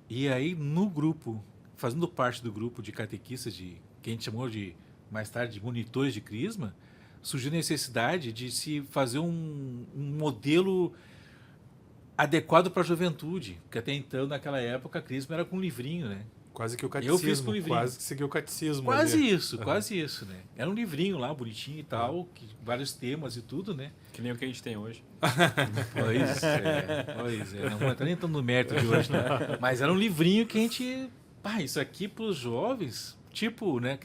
E aí no grupo, fazendo parte do grupo de catequistas, que a gente chamou de mais tarde de monitores de Crisma, surgiu a necessidade de se fazer um modelo adequado para a juventude, porque até então, naquela época, a Crisma era com um livrinho, né? Quase que o Eu catecismo, fiz com o livrinho. quase que seguiu o catecismo. Quase ali. isso, né? Era um livrinho lá, bonitinho e tal, vários temas e tudo, né? Que nem o que a gente tem hoje. Pois é. Não vou entrar nem tanto no mérito de hoje, né? Mas era um livrinho que a gente... isso aqui para os jovens, tipo, né?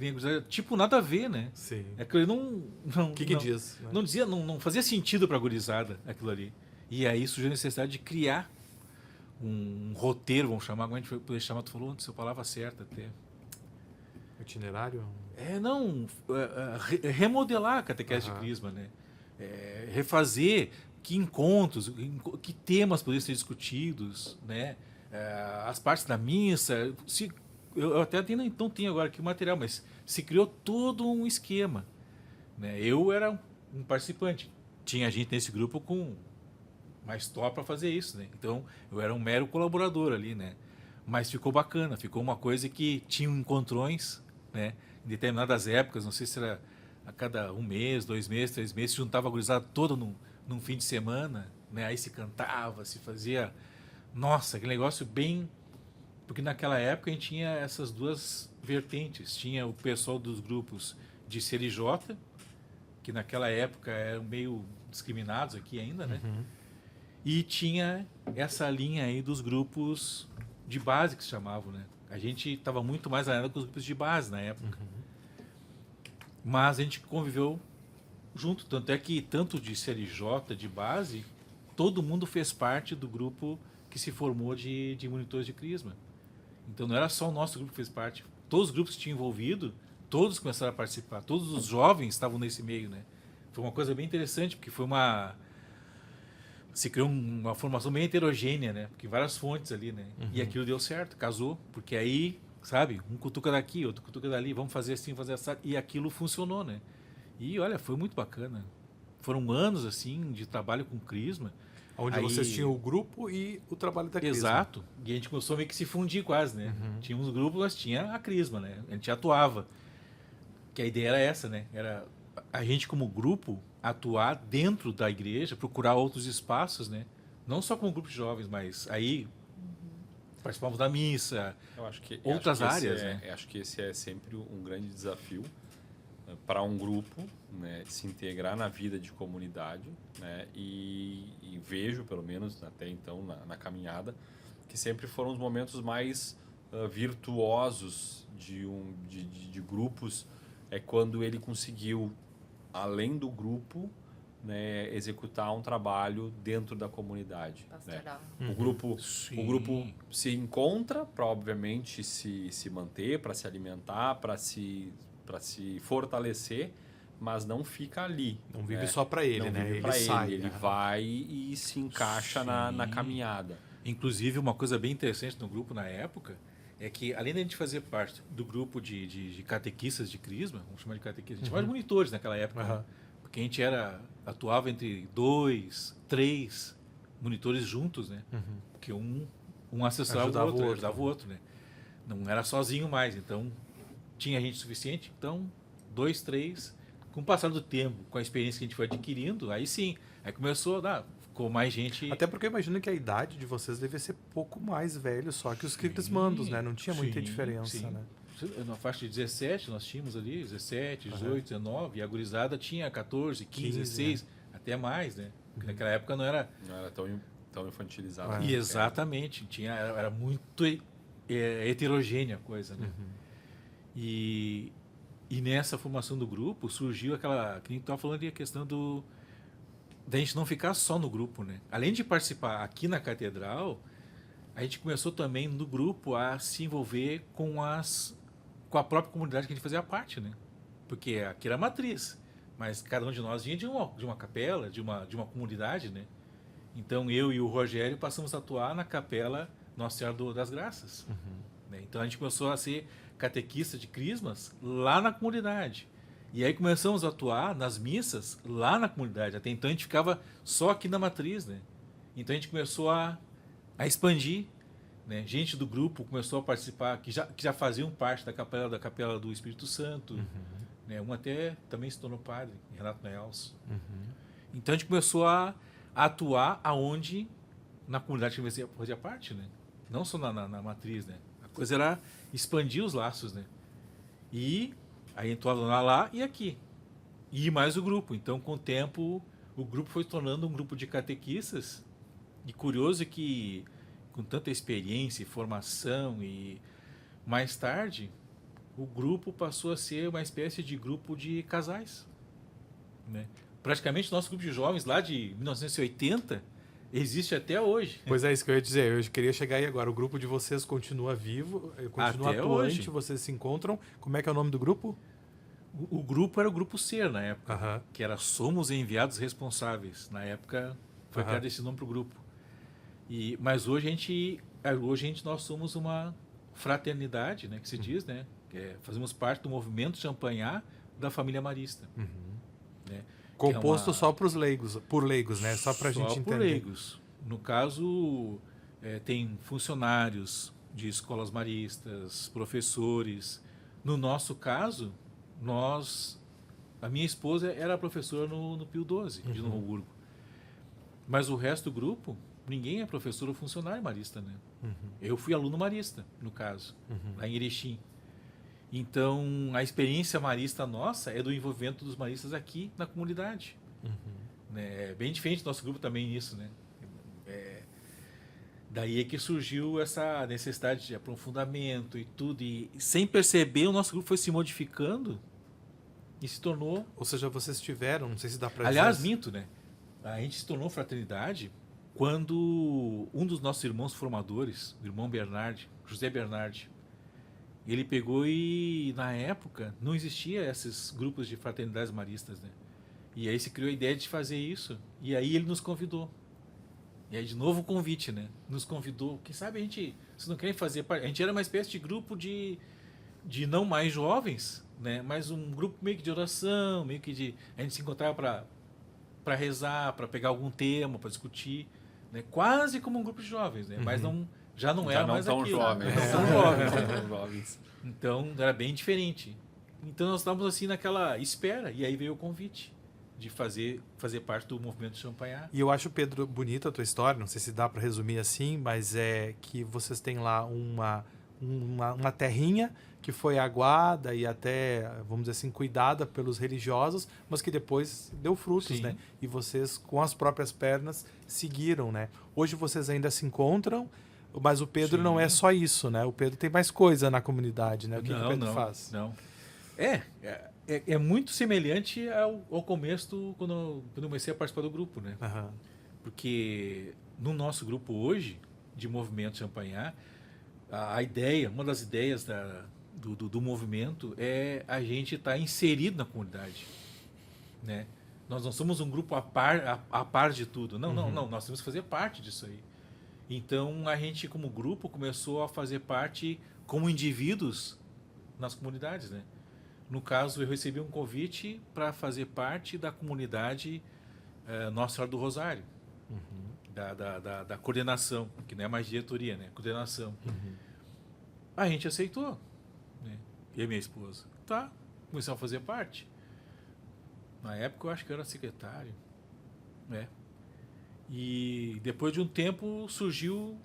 Tipo, nada a ver, né? Sim. É que ele não... O que diz? Né? Não dizia, não fazia sentido para a gurizada aquilo ali. E aí surgiu a necessidade de criar um roteiro, vamos chamar, como a gente poder chamar, tu falou a palavra certa até. Itinerário? Remodelar a catequese de Crisma, né? Refazer que encontros, que temas poderiam ser discutidos, né? As partes da missa, eu até não tenho agora aqui o material, mas se criou todo um esquema, né? Eu era um participante, tinha gente nesse grupo com mais top para fazer isso, né? Então eu era um mero colaborador ali, né? Mas ficou bacana, ficou uma coisa que tinha encontrões, né? Em determinadas épocas, não sei se era a cada 1 mês, 2 meses, 3 meses, se juntava a gurizada toda num fim de semana, né? Aí se cantava, se fazia... Nossa, aquele negócio bem... Porque naquela época a gente tinha essas duas vertentes. Tinha o pessoal dos grupos de CLJ, que naquela época eram meio discriminados aqui ainda, né? E tinha essa linha aí dos grupos de base que se chamavam, né? A gente estava muito mais alinhado com os grupos de base na época. Mas a gente conviveu junto. Tanto é que, tanto de CLJ, de base, todo mundo fez parte do grupo que se formou de monitores de Crisma. Então não era só o nosso grupo que fez parte. Todos os grupos que tinham envolvido, todos começaram a participar. Todos os jovens estavam nesse meio, né? Foi uma coisa bem interessante, porque se criou uma formação bem heterogênea, né? Porque várias fontes ali, né? E aquilo deu certo, casou. Porque aí, sabe, um cutuca daqui, outro cutuca dali, vamos fazer assim, fazer assim. E aquilo funcionou, né? E olha, foi muito bacana. Foram anos, assim, de trabalho com Crisma. Onde vocês tinham o grupo e o trabalho da Crisma. Exato. E a gente começou meio que se fundir quase, né? Tinha uns grupos, mas tinha a Crisma, né? A gente atuava. Que a ideia era essa, né? Era a gente como grupo atuar dentro da igreja, procurar outros espaços, né? Não só como grupo de jovens, mas aí participávamos da missa, outras áreas, né? Acho que esse é sempre um grande desafio para um grupo, né, se integrar na vida de comunidade, né? E vejo, pelo menos até então na caminhada, que sempre foram os momentos mais virtuosos de grupos, quando ele conseguiu, além do grupo, né, executar um trabalho dentro da comunidade, né? O grupo se encontra para, obviamente, se manter, para se alimentar, para se fortalecer, mas não fica ali. Não vive só para ele, não né? Vive Ele sai. Ele vai e se encaixa na caminhada. Inclusive, uma coisa bem interessante no grupo na época é que, além da gente fazer parte do grupo de catequistas de Crisma, vamos chamar de catequistas, a gente chamava de monitores naquela época, né? Porque a gente atuava entre 2, 3 monitores juntos, né? Porque um assessorava o outro, ajudava o outro, né? Não era sozinho mais, então tinha gente suficiente, então 2, 3. Com o passar do tempo, com a experiência que a gente foi adquirindo, aí sim. Aí começou, ficou mais gente... Até porque eu imagino que a idade de vocês devia ser pouco mais velho só que os crismandos, né? Não tinha muita diferença, sim. né? Na faixa de 17, nós tínhamos ali 17, 18, 19, e a gurizada tinha 14, 15, 16, até mais, né? Porque naquela época não era... Não era tão infantilizado. Ah. E exatamente, era muito heterogênea a coisa, né? E nessa formação do grupo surgiu aquela... Que a gente estava falando ali, a questão da gente não ficar só no grupo, né? Além de participar aqui na catedral, a gente começou também no grupo a se envolver com a própria comunidade que a gente fazia parte, né? Porque aqui era a matriz, mas cada um de nós vinha de uma capela, de uma comunidade, né? Então eu e o Rogério passamos a atuar na capela Nossa Senhora das Graças. Né? Então a gente começou a ser catequista de crismas lá na comunidade. E aí começamos a atuar nas missas lá na comunidade. Até então a gente ficava só aqui na matriz, né? Então a gente começou a expandir, né? Gente do grupo começou a participar, que já faziam parte da capela do Espírito Santo. Né? Um até também se tornou padre, Renato Neels. Então a gente começou a atuar aonde na comunidade que a gente fazia parte, né? Não só na matriz, né? A coisa era expandir os laços, né? E aí atuava lá e aqui. E mais o grupo. Então, com o tempo, o grupo foi se tornando um grupo de catequistas. E curioso que, com tanta experiência e formação, e mais tarde, o grupo passou a ser uma espécie de grupo de casais. Né? Praticamente, nosso grupo de jovens, lá de 1980, existe até hoje. Pois é, isso que eu ia dizer. Eu queria chegar aí agora. O grupo de vocês continua vivo, continua Até atuante, hoje. vocês se encontram. Como é que é o nome do grupo? O grupo era o Grupo Ser, na época, Aham. que era Somos Enviados Responsáveis. Na época, foi Aham. criado esse nome para o grupo. Mas hoje nós somos uma fraternidade, né, que se diz, né? Fazemos parte do movimento Champagnat da família marista. Né? Composto só por leigos, né? Só para a gente Só por entender. leigos. No caso, tem funcionários de escolas maristas, professores. No nosso caso, a minha esposa era professora no Pio XII, de Novo Hamburgo. Mas o resto do grupo, ninguém é professor ou funcionário marista, né? Eu fui aluno marista, no caso, lá em Erechim. Então, a experiência marista nossa é do envolvimento dos maristas aqui na comunidade. Né? É bem diferente do nosso grupo também nisso, né? Daí é que surgiu essa necessidade de aprofundamento e tudo. E sem perceber, o nosso grupo foi se modificando e se tornou... Ou seja, vocês tiveram, não sei se dá para Aliás, dizer... minto, né? A gente se tornou fraternidade quando um dos nossos irmãos formadores, o irmão Bernardi, José Bernardi, ele pegou e, na época, não existia esses grupos de fraternidades maristas, né? E aí se criou a ideia de fazer isso. E aí ele nos convidou. E aí, de novo, o convite, né? Nos convidou. Quem sabe vocês não querem fazer parte... A gente era uma espécie de grupo de não mais jovens, né? Mas um grupo meio que de oração, meio que a gente se encontrava para rezar, para pegar algum tema, para discutir, né? Quase como um grupo de jovens, né? Mas já não era mais tão aquilo. jovens. Não tão jovens. Não tão jovens. Então, era bem diferente. Então, nós estávamos assim naquela espera. E aí veio o convite de fazer parte do movimento Champagnat. E eu acho, Pedro, bonita a tua história, não sei se dá para resumir assim, mas é que vocês têm lá uma terrinha que foi aguada e até, vamos dizer assim, cuidada pelos religiosos, mas que depois deu frutos, Sim. né? E vocês, com as próprias pernas, seguiram, né? Hoje vocês ainda se encontram, mas o Pedro Sim. não é só isso, né? O Pedro tem mais coisa na comunidade, né? O que o Pedro faz? Não. É muito semelhante ao começo quando eu comecei a participar do grupo, né? Aham. Porque no nosso grupo hoje, de movimento Champagnat, a ideia, uma das ideias do movimento é a gente estar inserido na comunidade, né? Nós não somos um grupo a par de tudo. Não, nós temos que fazer parte disso aí. Então, a gente, como grupo, começou a fazer parte como indivíduos nas comunidades, né? No caso, eu recebi um convite para fazer parte da comunidade Nossa Senhora do Rosário, da coordenação, que não é mais diretoria, né? Coordenação. A gente aceitou, né? Eu e minha esposa. Tá, começamos a fazer parte. Na época eu acho que eu era secretário, né? E depois de um tempo surgiu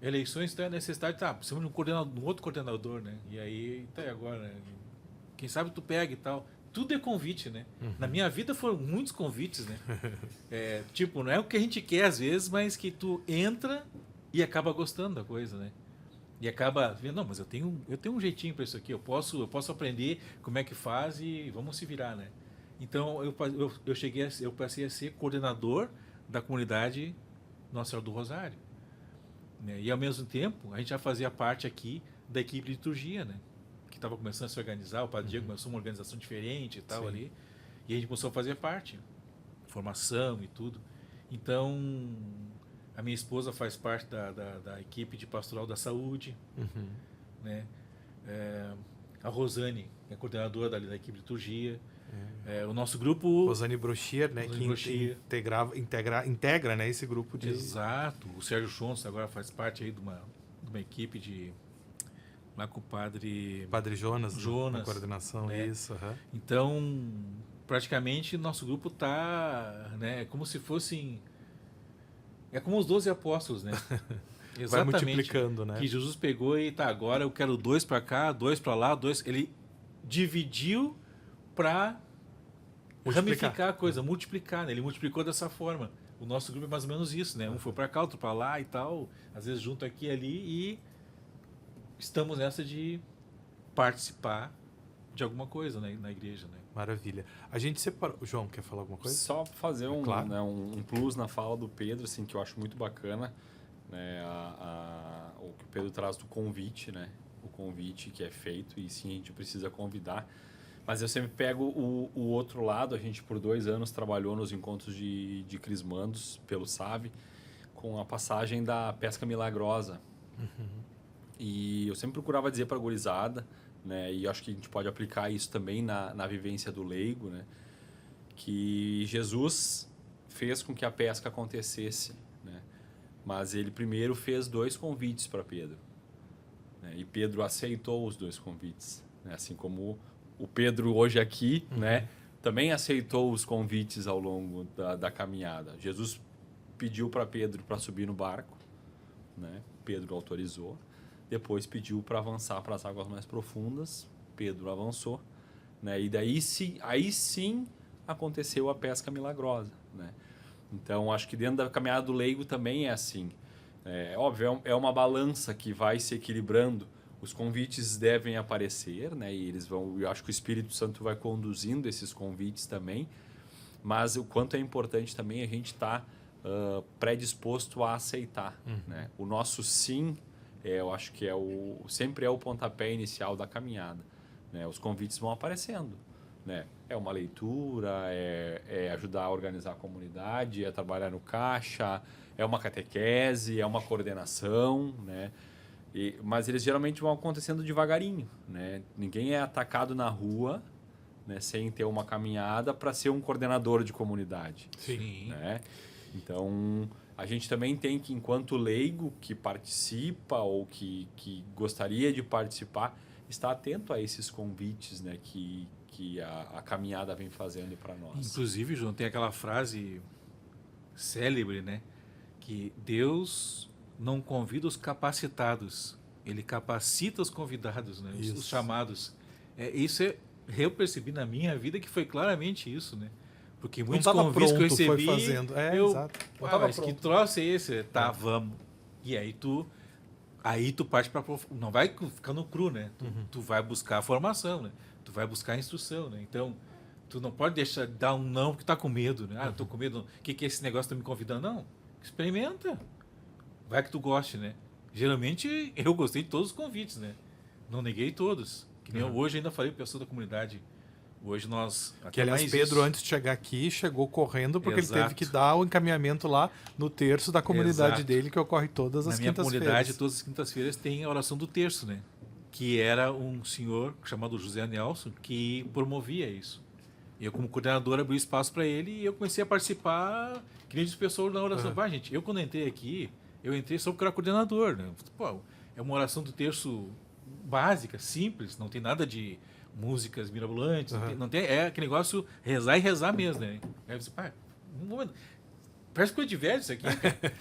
eleições, então a necessidade, precisamos de um outro coordenador, né? E aí, tá, e agora, né? Quem sabe tu pega e tal. Tudo é convite, né? Na minha vida foram muitos convites, né? Tipo, não é o que a gente quer às vezes, mas que tu entra e acaba gostando da coisa, né? E acaba vendo, não, mas eu tenho um jeitinho para isso aqui, eu posso aprender como é que faz e vamos se virar, né? Então eu passei a ser coordenador da comunidade Nossa Senhora do Rosário, né? E ao mesmo tempo a gente já fazia parte aqui da equipe de liturgia, né? Que estava começando a se organizar, o Padre Diego começou uma organização diferente e tal. Sim. Ali, e a gente começou a fazer parte, formação e tudo. Então a minha esposa faz parte da equipe de pastoral da saúde, né? A Rosane é coordenadora da equipe de liturgia. O nosso grupo... Rosane Brochier, né? Que integra, né, esse grupo de... Exato. O Sérgio Chontos agora faz parte aí de uma equipe de... Lá com o Padre Jonas, na coordenação, né? Isso. Então, praticamente, nosso grupo está, né, como se fossem... É como os 12 apóstolos, né? Exatamente. Vai multiplicando, né? Que Jesus pegou e agora eu quero 2 para cá, 2 para lá, 2... Ele dividiu para ramificar a coisa, multiplicar, né? Ele multiplicou dessa forma. O nosso grupo é mais ou menos isso, né? Um foi para cá, outro para lá e tal, às vezes junto aqui e ali, e estamos nessa de participar de alguma coisa, né, na igreja, né? Maravilha. A gente separou... João, quer falar alguma coisa? Só fazer claro. um plus na fala do Pedro, assim, que eu acho muito bacana, né? O que o Pedro traz do convite, né? O convite que é feito, e sim, a gente precisa convidar. Mas eu sempre pego o outro lado. A gente, por 2 anos, trabalhou nos encontros de Crismandos, pelo SAV, com a passagem da pesca milagrosa. E eu sempre procurava dizer para a gurizada, né, e acho que a gente pode aplicar isso também na vivência do leigo, né, que Jesus fez com que a pesca acontecesse, né, mas ele primeiro fez 2 convites para Pedro, né, e Pedro aceitou os 2 convites, né, assim como o Pedro hoje aqui, né, também aceitou os convites ao longo da caminhada. Jesus pediu para Pedro para subir no barco, né, Pedro autorizou. Depois pediu para avançar para as águas mais profundas. Pedro avançou, né? E daí aí sim aconteceu a pesca milagrosa, né? Então, acho que dentro da caminhada do leigo também é assim. Óbvio, é uma balança que vai se equilibrando. Os convites devem aparecer, né? E eles vão... Eu acho que o Espírito Santo vai conduzindo esses convites também. Mas o quanto é importante também a gente estar predisposto a aceitar, né? O nosso sim... eu acho que sempre é o pontapé inicial da caminhada, né? Os convites vão aparecendo, né? É uma leitura, é ajudar a organizar a comunidade, é trabalhar no caixa, é uma catequese, é uma coordenação, né? Mas eles geralmente vão acontecendo devagarinho, né? Ninguém é atacado na rua, né, sem ter uma caminhada para ser um coordenador de comunidade. Sim. Né? Então... a gente também tem que, enquanto leigo que participa ou que gostaria de participar, estar atento a esses convites, né, que a caminhada vem fazendo para nós. Inclusive, João, tem aquela frase célebre, né, que Deus não convida os capacitados, Ele capacita os convidados, né, os chamados. Eu percebi na minha vida que foi claramente isso, né? Porque muitos convites que eu recebi, foi fazendo. Exato. Mas que troço é esse? Tá, vamos. E aí tu parte para... Não vai ficar no cru, né? Tu vai buscar a formação, né? Tu vai buscar a instrução, né? Então, tu não pode deixar dar um não porque tá com medo, né? Eu tô com medo. O que é esse negócio que tá me convidando? Não. Experimenta. Vai que tu goste, né? Geralmente, eu gostei de todos os convites, né? Não neguei todos. Que nem hoje ainda falei para pessoa da comunidade... Hoje nós... Que, aliás, Pedro, antes de chegar aqui, chegou correndo porque ele teve que dar o encaminhamento lá no terço da comunidade dele, que ocorre todas as quintas-feiras. Na minha comunidade, todas as quintas-feiras, tem a oração do terço, né? Que era um senhor chamado José Nelson que promovia isso. E eu, como coordenador, abri espaço para ele e eu comecei a participar, que nem as pessoas na oração. Gente, eu quando entrei aqui, eu entrei só porque eu era coordenador, né? Pô, é uma oração do terço básica, simples, não tem nada de... músicas mirabolantes, Uhum. não tem, é aquele negócio rezar e rezar mesmo, né? Aí você, pá, um momento, parece coisa de velho isso aqui, cara.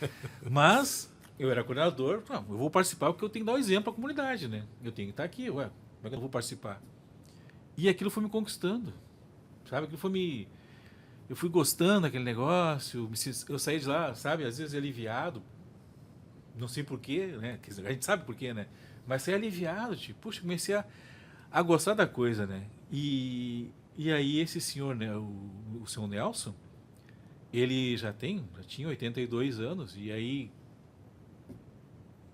Mas eu era coordenador, não, eu vou participar porque eu tenho que dar o exemplo à comunidade, né? Eu tenho que estar aqui, ué, como é que eu não vou participar? E aquilo foi me conquistando, sabe? Aquilo foi me... Eu fui gostando daquele negócio, eu saí de lá, sabe? Às vezes aliviado, não sei porquê, né? Quer dizer, a gente sabe porquê, né? Mas saí aliviado, tipo, puxa, comecei a gostar da coisa, né? E aí esse senhor, né? O senhor Nelson, ele já tinha 82 anos, e aí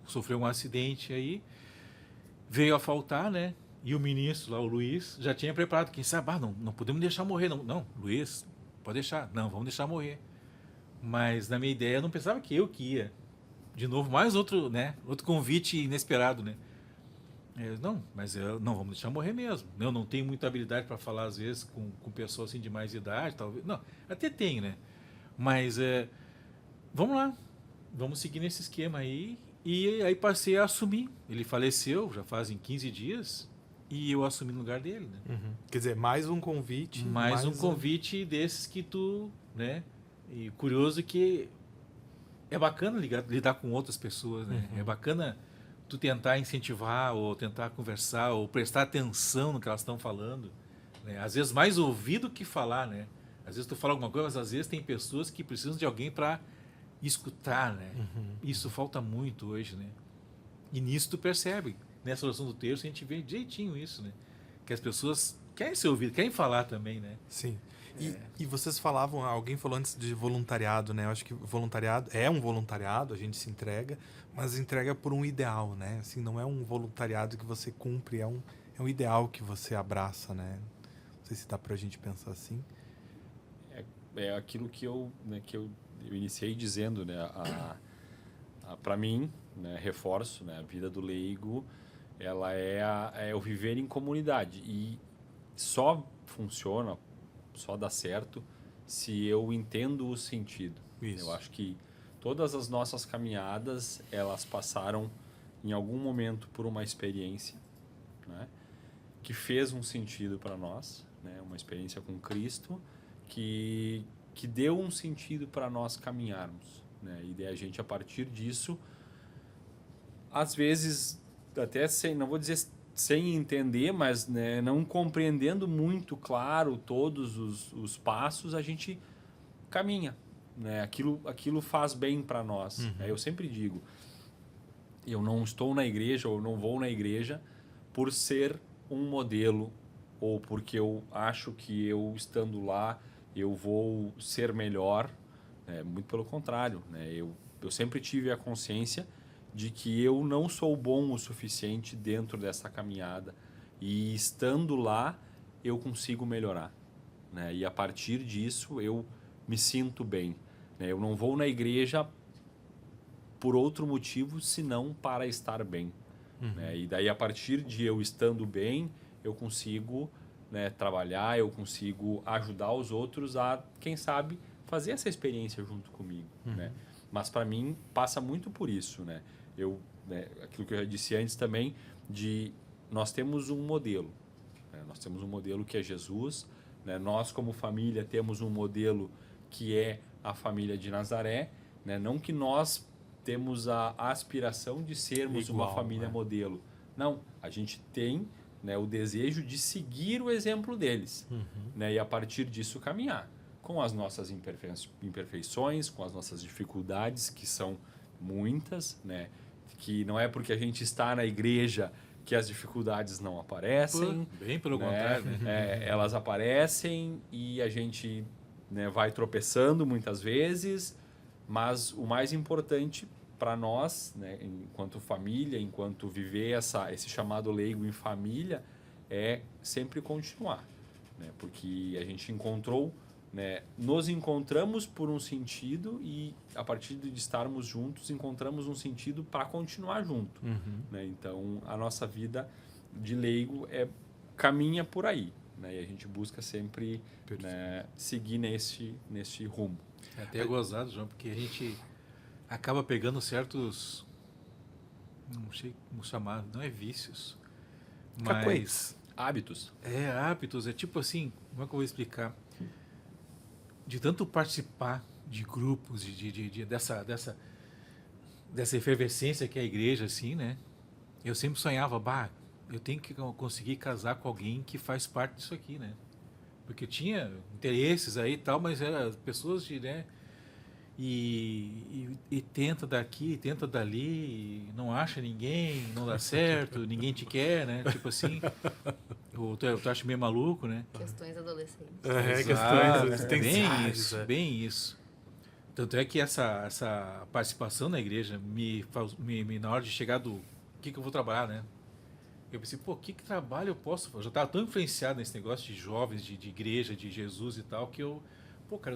sofreu um acidente aí, veio a faltar, né? E o ministro lá, o Luiz, já tinha preparado, quem sabe, não podemos deixar morrer, não. Não, Luiz, pode deixar. Não, vamos deixar morrer. Mas na minha ideia eu não pensava que ia. De novo, mais outro, né? Outro convite inesperado, né? Não, mas não, vamos deixar morrer mesmo. Eu não tenho muita habilidade para falar, às vezes, com pessoas assim de mais idade, talvez. Não, até tenho, né? Mas vamos lá, vamos seguir nesse esquema aí. E aí passei a assumir. Ele faleceu, já fazem 15 dias, e eu assumi no lugar dele, né? Uhum. Quer dizer, mais um convite. Mais um convite desses que tu, né? E curioso que é bacana lidar com outras pessoas, né? Uhum. É bacana tu tentar incentivar, ou tentar conversar, ou prestar atenção no que elas estão falando, né? Às vezes mais ouvir do que falar, né? Às vezes tu fala alguma coisa, mas às vezes tem pessoas que precisam de alguém para escutar, né? Uhum. Isso falta muito hoje, né? E nisso tu percebe. Nessa oração do texto a gente vê direitinho isso, né? Que as pessoas querem ser ouvidas, querem falar também, né? Sim. E vocês falavam, alguém falou antes de voluntariado, né? Eu acho que voluntariado é um voluntariado, a gente se entrega, mas entrega por um ideal, né? Assim, não é um voluntariado que você cumpre, é um ideal que você abraça, né? Não sei se dá pra gente pensar assim. É aquilo que eu iniciei dizendo, né? Para mim, né, reforço, né, a vida do leigo, ela é o viver em comunidade, e só funciona, só dá certo se eu entendo o sentido. Isso. Eu acho que todas as nossas caminhadas, elas passaram em algum momento por uma experiência, né, que fez um sentido para nós, né, uma experiência com Cristo que deu um sentido para nós caminharmos, né, e daí a gente, a partir disso, às vezes até não vou dizer sem entender, mas, né, não compreendendo muito claro todos os passos, a gente caminha, né? Aquilo faz bem para nós. Uhum. Eu sempre digo, eu não estou na igreja ou não vou na igreja por ser um modelo, ou porque eu acho que eu estando lá eu vou ser melhor, né? Muito pelo contrário, né? Eu sempre tive a consciência de que eu não sou bom o suficiente dentro dessa caminhada, e estando lá eu consigo melhorar, né? E a partir disso eu me sinto bem, né? Eu não vou na igreja por outro motivo senão para estar bem, né? E daí, a partir de eu estando bem, eu consigo, né, trabalhar, eu consigo ajudar os outros a, quem sabe, fazer essa experiência junto comigo, né? Mas para mim passa muito por isso, né? Né, aquilo que eu já disse antes também, de nós temos um modelo, né? Nós temos um modelo que é Jesus, né? Nós, como família, temos um modelo que é a família de Nazaré, né? Não que nós temos a aspiração de sermos Igual, uma família né? modelo. Não, a gente tem, né, o desejo de seguir o exemplo deles, né? E a partir disso caminhar com as nossas imperfeições, com as nossas dificuldades, que são muitas, né? Que não é porque a gente está na igreja que as dificuldades não aparecem. Bem pelo né? contrário, né? Elas aparecem e a gente, né, vai tropeçando muitas vezes, mas o mais importante para nós, né, enquanto família, enquanto viver esse chamado leigo em família, é sempre continuar, né? Porque a gente encontrou, né, nos encontramos por um sentido, e a partir de estarmos juntos encontramos um sentido para continuar junto, né? Então a nossa vida de leigo caminha por aí, né? E a gente busca sempre, né, seguir nesse rumo. É até gozado, João, porque a gente acaba pegando certos, não sei como chamar, não é vícios, mas Hábitos. Hábitos, é tipo assim, como é que eu vou explicar? De tanto participar de grupos, dessa efervescência que é a igreja, assim, né? Eu sempre sonhava, eu tenho que conseguir casar com alguém que faz parte disso aqui, né? Porque tinha interesses aí e tal, mas eram pessoas de, né? E tenta daqui, tenta dali, e não acha ninguém, não dá certo, ninguém te quer, né? Tipo assim, tu acha meio maluco, né? Questões adolescentes. Exato, questões bem existenciais. isso, bem isso. Tanto é que essa participação na igreja na hora de chegar do que eu vou trabalhar, né? Eu pensei, que trabalho eu posso fazer? Eu já estava tão influenciado nesse negócio de jovens, de igreja, de Jesus e tal, que eu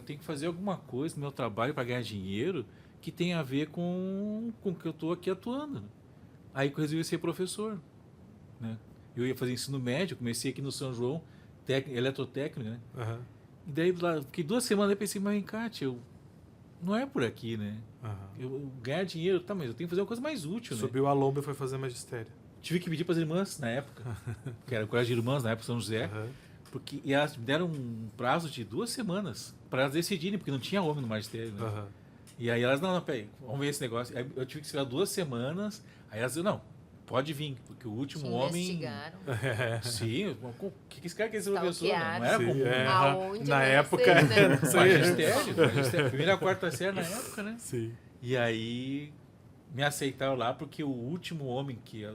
tenho que fazer alguma coisa no meu trabalho para ganhar dinheiro que tenha a ver com o que eu estou aqui atuando. Aí eu resolvi ser professor, né? Eu ia fazer ensino médio, comecei aqui no São João, eletrotécnico, né? Uhum. E daí lá, fiquei 2 semanas e pensei, mas Cátia, não é por aqui, né? Uhum. Eu ganhar dinheiro, tá, mas eu tenho que fazer uma coisa mais útil, né? Subiu a lomba e foi fazer magistério. Tive que pedir para as irmãs na época, que era o colégio de irmãs na época, São José, porque e elas me deram um prazo de 2 semanas para elas decidirem, porque não tinha homem no magistério, né? Uhum. E aí elas, não, peraí, vamos ver esse negócio. Aí eu tive que esperar 2 semanas, aí elas disseram, não, pode vir, porque o último Te homem... investigaram. Sim, o que esse cara quer ser professor? Stalkearam. Não era Sim, comum. é. Aonde Na vai época, ser, né? não sei. Magistério, primeira a quarta série na época, né? Sim. E aí me aceitaram lá porque o último homem que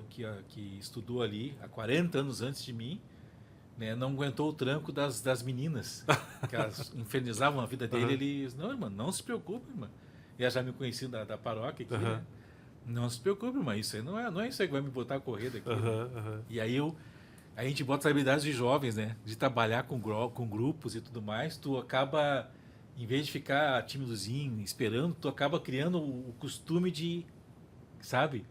estudou ali, há 40 anos antes de mim, né, não aguentou o tranco das meninas, que elas infernizavam a vida dele. Ele disse, não, irmã, não se preocupe, irmã. E ela já me conhecia da paróquia aqui, né? Não se preocupe, irmã, isso aí não é isso aí que vai me botar a correr daqui. Né? E aí a gente bota as habilidades de jovens, né? De trabalhar com grupos e tudo mais, tu acaba, em vez de ficar tímidozinho, esperando, tu acaba criando o costume de, sabe?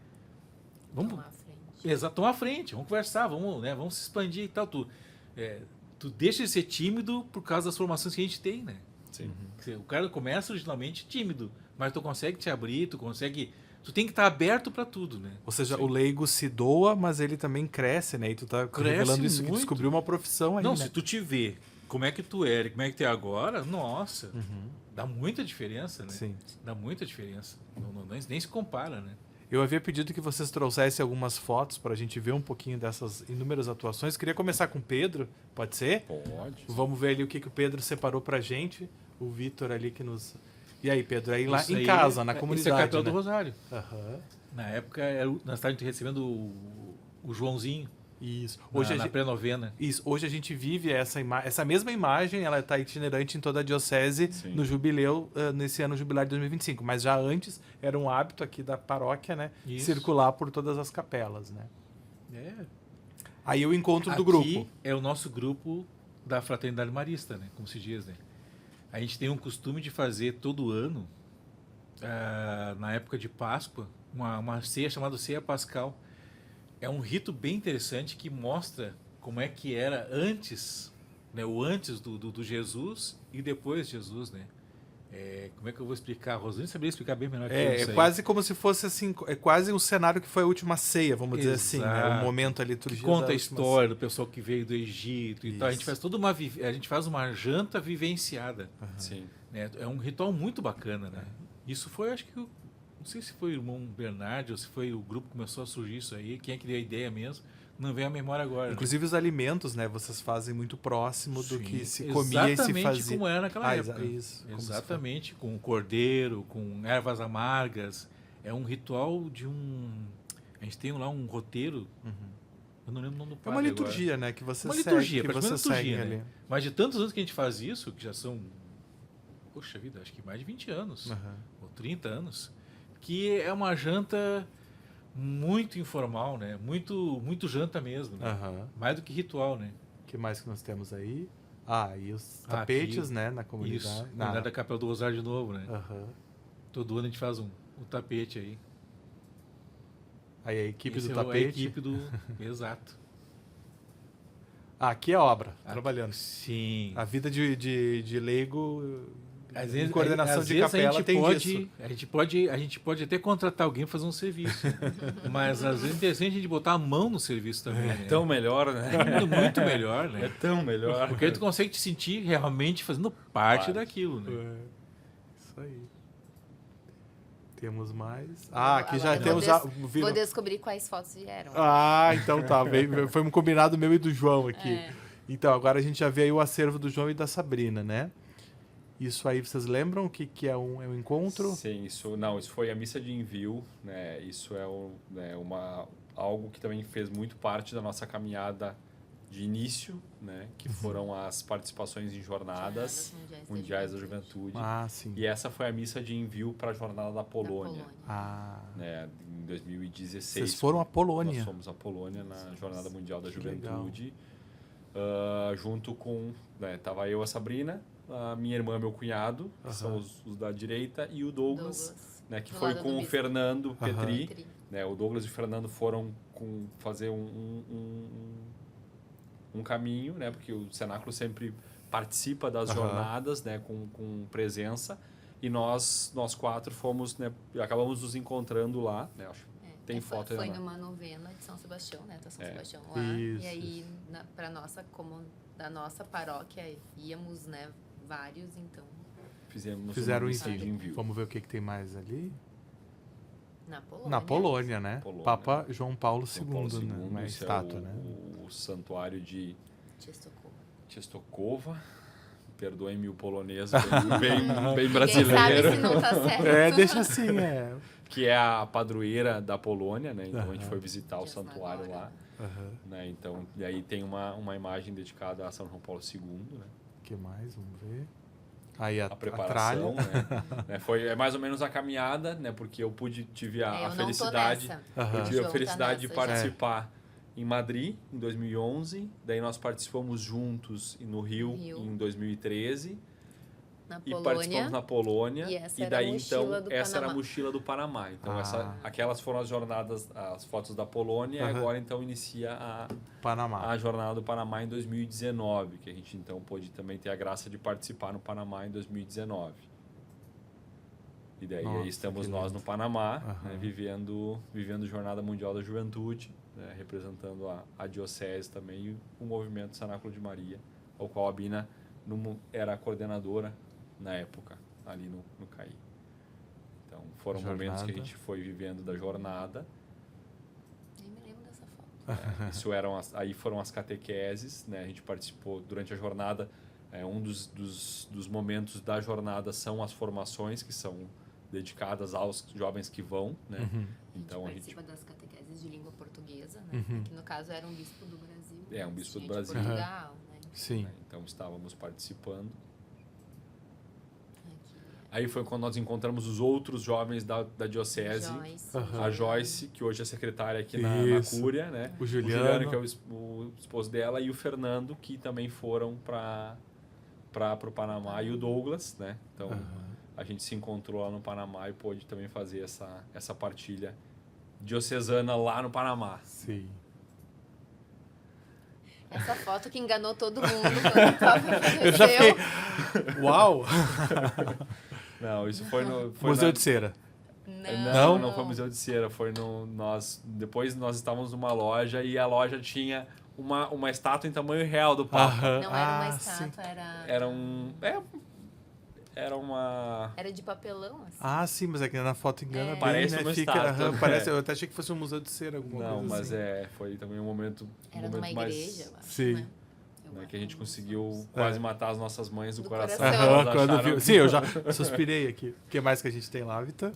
Vamos Tomar a frente. Exato, tomar à frente, vamos conversar, vamos se expandir e tal. Tu deixa de ser tímido por causa das formações que a gente tem, né? Sim. O cara começa originalmente tímido, mas tu consegue te abrir, tu tem que estar aberto para tudo, né? Ou seja, Sim. o leigo se doa, mas ele também cresce, né? E tu tá Cresce revelando isso, que muito. descobriu uma profissão aí, Não, né? se tu te vê como é que tu era e como é que tu é agora, nossa, dá muita diferença, né? Sim. Dá muita diferença. Nem se compara, né? Eu havia pedido que vocês trouxessem algumas fotos para a gente ver um pouquinho dessas inúmeras atuações. Queria começar com o Pedro, pode ser? Pode. Vamos ver ali o que o Pedro separou pra gente. O Vitor ali que nos... E aí, Pedro, aí lá Isso em aí casa, na Isso é comunidade, Capela né? do Rosário. Aham. Na época, nós estávamos recebendo o Joãozinho, Isso. na pré-novena. Isso. Hoje a gente vive essa mesma imagem, ela está itinerante em toda a diocese. Sim. No jubileu, nesse ano jubilar de 2025. Mas já antes era um hábito aqui da paróquia, né? Isso. Circular por todas as capelas, né? É. Aí o encontro do Aqui grupo. é o nosso grupo da Fraternidade Marista, né? Como se diz, né? A gente tem um costume de fazer todo ano, na época de Páscoa, uma ceia chamada Ceia Pascal. É um rito bem interessante que mostra como é que era antes, né? O antes do Jesus e depois de Jesus, né? Como é que eu vou explicar? A Rosane saberia explicar bem melhor que eu isso É aí. quase como se fosse assim, é quase um cenário que foi a última ceia, vamos dizer assim, né? O Exato. momento ali Que liturgia conta da a última história do pessoal que veio do Egito e tal. A gente Isso. faz a gente faz uma janta vivenciada. Sim. Né? É um ritual muito bacana, né? Isso foi, acho que, não sei se foi o irmão Bernardo ou se foi o grupo que começou a surgir isso aí, quem é que deu a ideia mesmo, não vem à memória agora. né? Inclusive os alimentos, né? Vocês fazem muito próximo do Sim, que se comia e se exatamente fazia. como era naquela época. Isso. Como se Exatamente, com cordeiro, com ervas amargas. É um ritual de um... A gente tem lá um roteiro, eu não lembro o nome do É padre uma agora. liturgia, né? Que você Uma segue, liturgia, que praticamente você uma segue liturgia, ali. né? Mas de tantos anos que a gente faz isso, que já são, poxa vida, acho que mais de 20 anos, Aham. ou 30 anos, que é uma janta muito informal, né? Muito janta mesmo, né? Aham. Mais do que ritual, né? O que mais que nós temos aí? E os Aqui, tapetes, né? Na Isso, comunidade. na unidade da Capela do Rosário de novo, né? Aham. Todo ano a gente faz um tapete aí. Aí a equipe Esse do é tapete. A equipe do... Exato. Aqui é obra, Aqui. trabalhando. Sim. A vida de leigo Às em vezes, coordenação às de vezes capela tem disso. a gente pode até contratar alguém para fazer um serviço. Mas às vezes é interessante a gente botar a mão no serviço também. Né? Tão melhor, né? Muito melhor, É né? tão melhor. Porque aí tu consegue te sentir realmente fazendo parte Parte. daquilo, né? É, isso aí. Temos mais. Ah, aqui já Agora temos... vou descobrir quais fotos vieram. Ah, então tá. Foi um combinado meu e do João aqui. É. Então, agora a gente já vê aí o acervo do João e da Sabrina, né? Isso aí, vocês lembram o que é um encontro? Sim, isso foi a missa de envio, né? Isso é algo que também fez muito parte da nossa caminhada de início, né? Que foram as participações em jornadas mundiais da juventude. Ah, sim. E essa foi a missa de envio para a jornada da Polônia, Ah, né? Em 2016. vocês foram à Polônia. Nós fomos à Polônia na Jornada Mundial da Que legal. Juventude, junto com, né, tava eu, a Sabrina, a minha irmã, meu cunhado, que são os da direita, e o Douglas, né, que do foi lado com do o bispo. Fernando Aham. Petri. Né, o Douglas e o Fernando foram fazer um caminho, né, porque o Cenáculo sempre participa das Aham. jornadas, né, com presença, e nós quatro fomos, né, acabamos nos encontrando lá, né, acho. Tem foto aí, Foi né? numa novena de São Sebastião, né? Tá São É. Sebastião lá. Isso, E aí, como da nossa paróquia, íamos, né? Vários, então, Fizeram uma o missa de envio. envio. Vamos ver o que tem mais ali. na Polônia. Na Polônia, né? Polônia. Papa João Paulo João II, Paulo né? Uma esse estátua, é né? o santuário de Częstochowa. Częstochowa. Perdoem-me o polonês bem Ninguém brasileiro. sabe se não tá certo. É, deixa assim, é. Que é a padroeira da Polônia, né? Então a gente Aham. foi visitar o Dias santuário agora. lá, Aham. né? Então, e aí tem uma imagem dedicada a São João Paulo II, né? O que mais? Vamos ver. Aí a Preparação, tralha. né? É mais ou menos a caminhada, né? Porque eu tive É, a eu não tô felicidade, nessa. Aham. eu O tive João a tá felicidade de nessa já. participar em Madrid em 2011, daí nós participamos juntos no Rio em 2013. Na E Polônia. participamos na Polônia. E essa E era a daí, mochila então, do essa era a Panamá. mochila do Panamá. Então, Ah. aquelas foram as jornadas, as fotos da Polônia. Aham. E agora, então, inicia Panamá. a jornada do Panamá em 2019. Que a gente, então, pôde também ter a graça de participar no Panamá em 2019. E daí, Nossa, aí estamos que nós lindo. no Panamá, Aham. né, vivendo Jornada Mundial da Juventude, né, representando a diocese também e o movimento Cenáculo de Maria, ao qual a Bina era a coordenadora na época, ali no CAI. Então, foram momentos que a Jornada. gente foi vivendo da jornada. Nem me lembro dessa foto. Isso aí foram as catequeses, né? A gente participou durante a jornada. Um dos momentos da jornada são as formações, que são dedicadas aos jovens que vão, né? Uhum. Então, a gente participa das catequeses de língua portuguesa, né? Uhum. Que no caso era um bispo do Brasil. É, um bispo do tinha de Brasil. Portugal, né? Sim. Então, estávamos participando. Aqui, Aí foi quando nós encontramos os outros jovens da diocese. Joyce, Aham. A Joyce, que hoje é secretária aqui na Isso. Cúria, né? O Juliano. que é o esposo dela, e o Fernando, que também foram para o Panamá, e o Douglas, né? Então, Aham. a gente se encontrou lá no Panamá e pôde também fazer essa partilha diocesana lá no Panamá. Sim. Essa foto que enganou todo mundo quando o Papa Eu já faleceu. fiquei... Uau! Não, isso foi no... Foi Museu na- de Cera. Não foi Museu de Cera, foi depois nós estávamos numa loja e a loja tinha uma estátua em tamanho real do Papa. Aham. Não era uma Ah, sim. estátua, Era uma... era de papelão, assim. Ah, sim, mas aqui na foto engana É. bem, Parece né? uma Fica, estátua, aham, né? parece, eu até achei que fosse um museu de cera, alguma Não, coisa mas assim. foi também um momento Era numa mais... igreja, eu acho, Sim. né? Eu né, que a gente acho. conseguiu quase matar as nossas mães do Do coração. coração. Aham, Elas quando acharam viu. Sim, eu já suspirei aqui. O que mais que a gente tem lá, Vitor?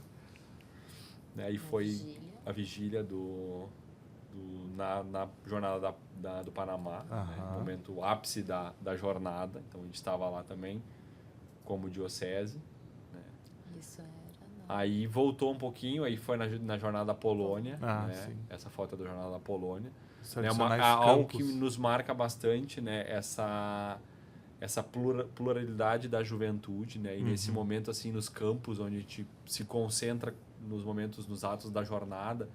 Né, e foi Vigília. a vigília na jornada do Panamá, né, Aham. momento ápice da jornada. Então a gente estava lá também como diocese. Né. Isso era, não. Aí voltou um pouquinho, aí foi na jornada da Polônia. Ah, né, sim. essa foto é da jornada da Polônia. Os Né, tradicionais algo campos. que nos marca bastante, né, essa pluralidade da juventude, né, e nesse momento assim nos campos onde a gente se concentra nos momentos, nos atos da jornada,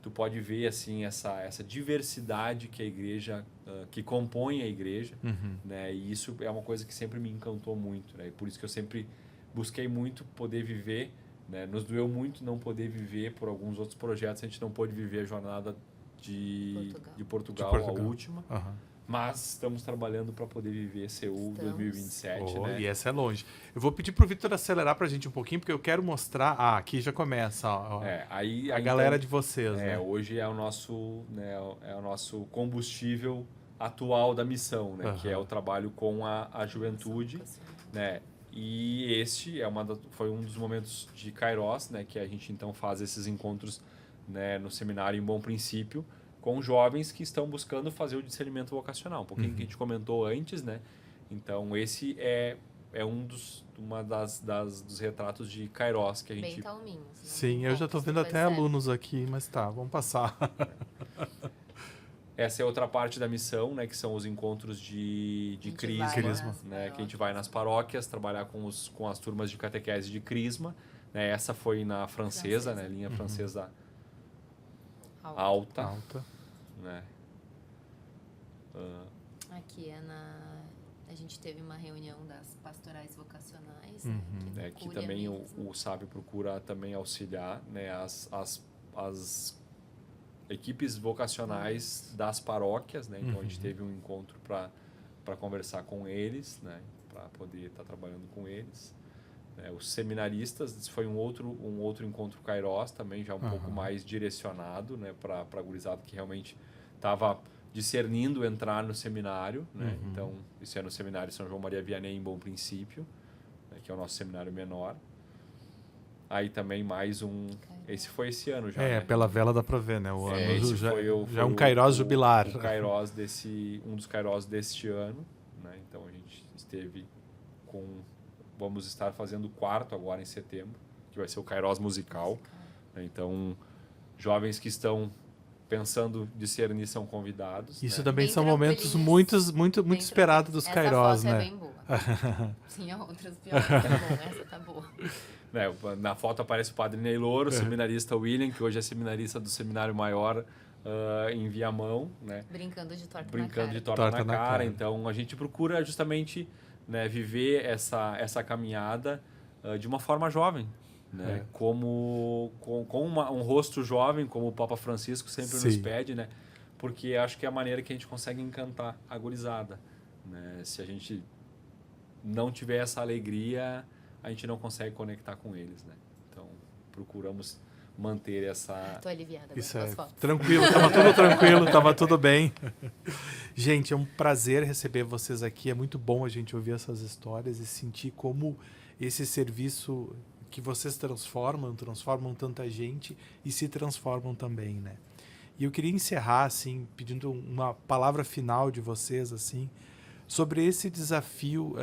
tu pode ver assim essa diversidade que a igreja que compõe a igreja, né? E isso é uma coisa que sempre me encantou muito, né? E por isso que eu sempre busquei muito poder viver, né? Nos doeu muito não poder viver por alguns outros projetos, a gente não pôde viver a jornada de Portugal, a última. Mas estamos trabalhando para poder viver Seul 2027, né? E essa é longe. Eu vou pedir pro Vitor acelerar pra gente um pouquinho, porque eu quero mostrar... aqui já começa, ó. Aí galera então, de vocês, né? Hoje é o nosso combustível atual da missão, né? Que é o trabalho com a juventude, né? E este foi um dos momentos de Kairos, né? Que a gente então faz esses encontros, né? No seminário em Bom Princípio, com jovens que estão buscando fazer o discernimento vocacional. Um pouquinho que a gente comentou antes, né? Então, esse é dos retratos de Kairos que a gente... Bem calminhos. Né? Sim, eu já estou vendo até alunos aqui, mas tá, vamos passar. Essa é outra parte da missão, né? Que são os encontros de crisma, né? Que a gente vai nas paróquias trabalhar com as turmas de catequese de crisma. Né? Essa foi na francesa, né? Linha francesa alta. Né? Aqui a gente teve uma reunião das pastorais vocacionais, né, que também o Sábio procura também auxiliar, né, as equipes vocacionais das paróquias, né? Então a gente teve um encontro para conversar com eles, né, para poder estar trabalhando com eles. Os seminaristas, foi um outro encontro Kairos também, já um pouco mais direcionado, né, para a gurizada que realmente estava discernindo entrar no seminário, né? Então, isso é no Seminário São João Maria Vianney em Bom Princípio, né, que é o nosso seminário menor. Aí também mais esse foi esse ano já, né? Pela vela dá para ver, né? O ano já é um Kairos jubilar. O Kairos um dos Kairos deste ano, né? Então a gente esteve vamos estar fazendo o 4º agora em setembro, que vai ser o Kairos musical. Né? Então, jovens que estão pensando discernir são convidados. Isso né? também Bem são momentos muito esperados dos Kairos, né? Essa foto é bem boa. Tinha outras piores, tá bom, essa tá boa. Na foto aparece o padre Neylor, o seminarista William, que hoje é seminarista do Seminário Maior em Viamão. Né? Brincando de torta na cara. Então, a gente procura justamente, né, viver essa caminhada de uma forma jovem. Né? Com um rosto jovem, como o Papa Francisco sempre nos pede, né? Porque acho que é a maneira que a gente consegue encantar a gurizada. Né? Se a gente não tiver essa alegria, a gente não consegue conectar com eles. Né? Então, procuramos manter essa... Estou aliviada Isso das fotos. Tranquilo, estava tudo tranquilo, estava tudo bem. Gente, é um prazer receber vocês aqui. É muito bom a gente ouvir essas histórias e sentir como esse serviço que vocês transformam tanta gente e se transformam também, né? E eu queria encerrar, assim, pedindo uma palavra final de vocês, assim, sobre esse desafio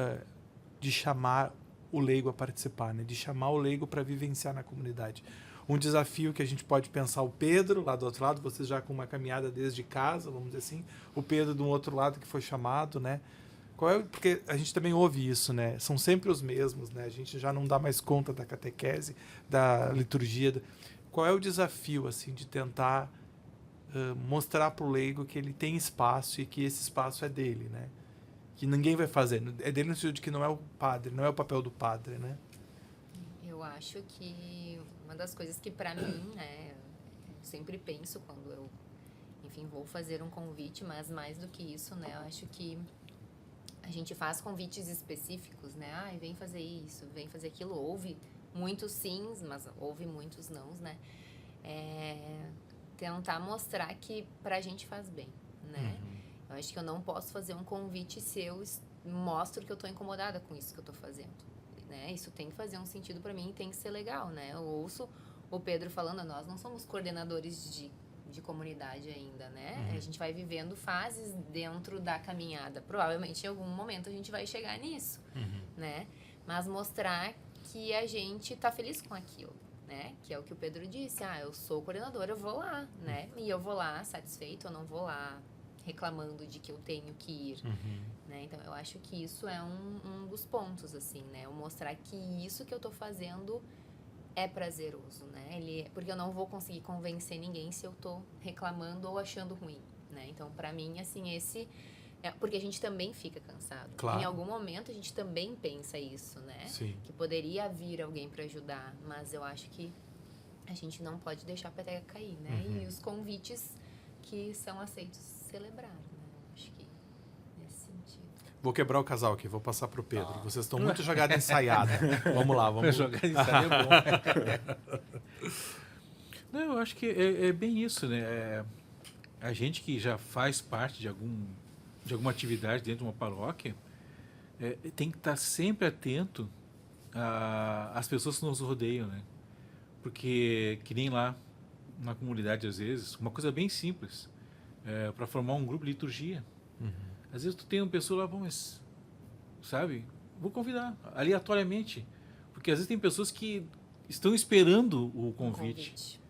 de chamar o leigo a participar, né? De chamar o leigo para vivenciar na comunidade. Um desafio que a gente pode pensar o Pedro, lá do outro lado, vocês já com uma caminhada desde casa, vamos dizer assim, o Pedro do outro lado que foi chamado, né? Porque a gente também ouve isso, né? São sempre os mesmos, né? A gente já não dá mais conta da catequese, da liturgia. Qual é o desafio, assim, de tentar mostrar para o leigo que ele tem espaço e que esse espaço é dele, né? Que ninguém vai fazer. É dele no sentido de que não é o padre, não é o papel do padre, né? Eu acho que uma das coisas que para mim, né, eu sempre penso quando eu, enfim, vou fazer um convite, mas mais do que isso, né, eu acho que a gente faz convites específicos, né, vem fazer isso, vem fazer aquilo, houve muitos sims, mas houve muitos nãos, né, tentar mostrar que pra gente faz bem, né, eu acho que eu não posso fazer um convite se eu mostro que eu tô incomodada com isso que eu tô fazendo. Né? Isso tem que fazer um sentido para mim e tem que ser legal, né? Eu ouço o Pedro falando, nós não somos coordenadores de comunidade ainda, né? A gente vai vivendo fases dentro da caminhada. Provavelmente em algum momento a gente vai chegar nisso, né? Mas mostrar que a gente tá feliz com aquilo, né? Que é o que o Pedro disse, eu sou coordenador, eu vou lá, né? E eu vou lá satisfeito, eu não vou lá reclamando de que eu tenho que ir, né? Então, eu acho que isso é um dos pontos, assim, né? Eu mostrar que isso que eu tô fazendo é prazeroso, né? Porque eu não vou conseguir convencer ninguém se eu tô reclamando ou achando ruim, né? Então, para mim, assim, porque a gente também fica cansado. Claro. Em algum momento a gente também pensa isso, né? Sim. Que poderia vir alguém para ajudar, mas eu acho que a gente não pode deixar a peteca cair, né? Uhum. E os convites que são aceitos celebrar, né? Acho que nesse sentido. Vou quebrar o casal aqui, vou passar pro Pedro. Tá. Vocês estão muito jogada ensaiada. Vamos lá, vamos. Jogar ensaio é bom. Não, eu acho que é bem isso, né? A gente que já faz parte de alguma atividade dentro de uma paróquia tem que estar sempre atento às pessoas que nos rodeiam, né? Porque, que nem lá na comunidade, às vezes, uma coisa bem simples, para formar um grupo de liturgia. Uhum. Às vezes tu tem uma pessoa lá, bom, mas, sabe, vou convidar, aleatoriamente. Porque às vezes tem pessoas que estão esperando o convite,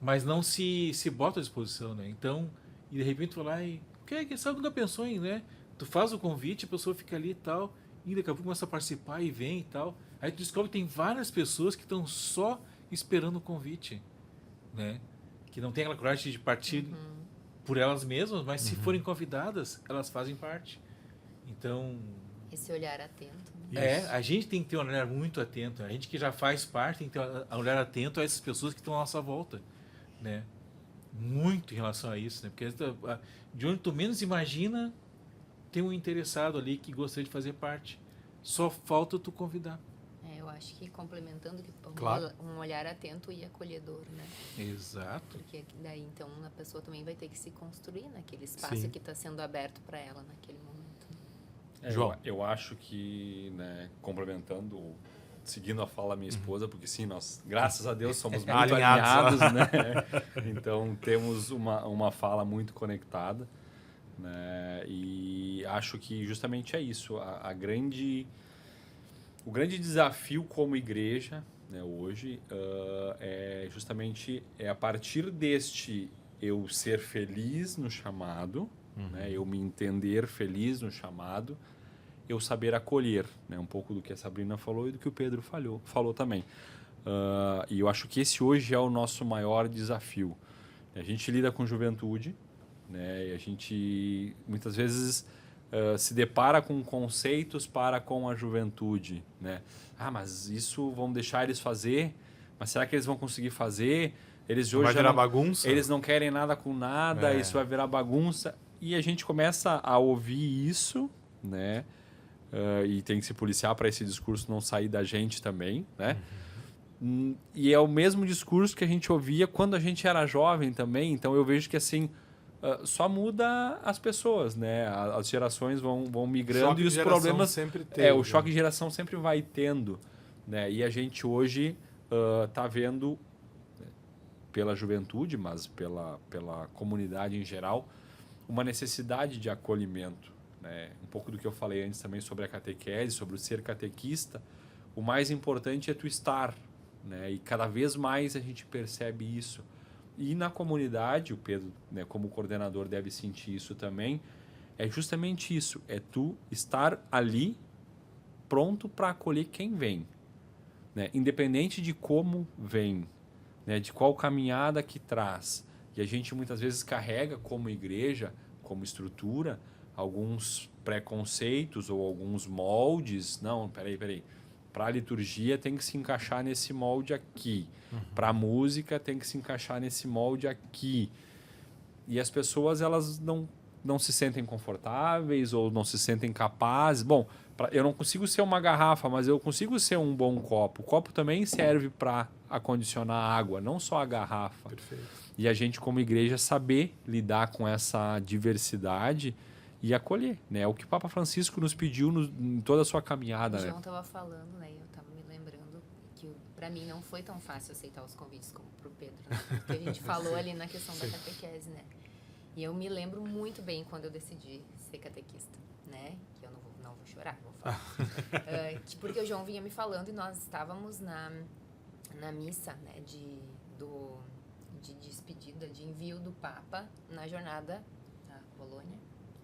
mas não se botam à disposição, né? Então, e de repente tu vai lá e... Quem sabe nunca pensou em, né? Tu faz o convite, a pessoa fica ali e tal, e daqui a pouco começa a participar e vem e tal. Aí tu descobre que tem várias pessoas que estão só esperando o convite, né? Que não tem aquela coragem de partir por elas mesmas, mas se forem convidadas, elas fazem parte. Então... Esse olhar atento, né? a gente tem que ter um olhar muito atento. A gente que já faz parte tem que ter um olhar atento a essas pessoas que estão à nossa volta, né? Muito em relação a isso, né? Porque de onde tu menos imagina, tem um interessado ali que gostaria de fazer parte. Só falta tu convidar. Eu acho que complementando, Claro. um olhar atento e acolhedor, né? Exato. Porque daí, então, a pessoa também vai ter que se construir naquele espaço Sim. que está sendo aberto para ela naquele momento. João. Eu acho que, né, complementando, seguindo a fala da minha esposa, porque sim, nós, graças a Deus, somos muito Alinhados. alinhados, né? Então, temos uma fala muito conectada, né? E acho que justamente é isso. O grande desafio como igreja, né, hoje, é justamente a partir deste eu ser feliz no chamado, né, eu me entender feliz no chamado, eu saber acolher, né, um pouco do que a Sabrina falou e do que o Pedro falou também. E eu acho que esse hoje é o nosso maior desafio. A gente lida com juventude, né, e a gente muitas vezes se depara com conceitos para com a juventude, né? Mas isso vamos deixar eles fazer? Mas será que eles vão conseguir fazer? Eles hoje Vai já virar não, bagunça? eles não querem nada com nada, isso vai virar bagunça. E a gente começa a ouvir isso, né? E tem que se policiar para esse discurso não sair da gente também, né? E é o mesmo discurso que a gente ouvia quando a gente era jovem também. Então eu vejo que assim só muda as pessoas, né? As gerações vão migrando Choque e de os geração problemas sempre teve, o choque de geração sempre vai tendo, né? E a gente hoje tá vendo pela juventude, mas pela comunidade em geral, uma necessidade de acolhimento, né? Um pouco do que eu falei antes também sobre a catequese, sobre o ser catequista. O mais importante é tu estar, né? E cada vez mais a gente percebe isso. E na comunidade, o Pedro, né, como coordenador, deve sentir isso também, é justamente isso, é tu estar ali pronto para acolher quem vem, né? Independente de como vem, né, de qual caminhada que traz. E a gente muitas vezes carrega como igreja, como estrutura, alguns preconceitos ou alguns moldes. Não, peraí. Para a liturgia tem que se encaixar nesse molde aqui. Para a música tem que se encaixar nesse molde aqui. E as pessoas elas não se sentem confortáveis ou não se sentem capazes. Bom, eu não consigo ser uma garrafa, mas eu consigo ser um bom copo. O copo também serve para acondicionar água, não só a garrafa. Perfeito. E a gente, como igreja, saber lidar com essa diversidade e acolher, né? É o que o Papa Francisco nos pediu em toda a sua caminhada, O né? João estava falando, né? E eu estava me lembrando que para mim não foi tão fácil aceitar os convites como para o Pedro, né? Porque a gente falou ali na questão da catequese, né? E eu me lembro muito bem quando eu decidi ser catequista, né? Que eu não vou chorar, vou falar. Porque o João vinha me falando e nós estávamos na missa, né? De despedida, de envio do Papa na jornada da Polônia,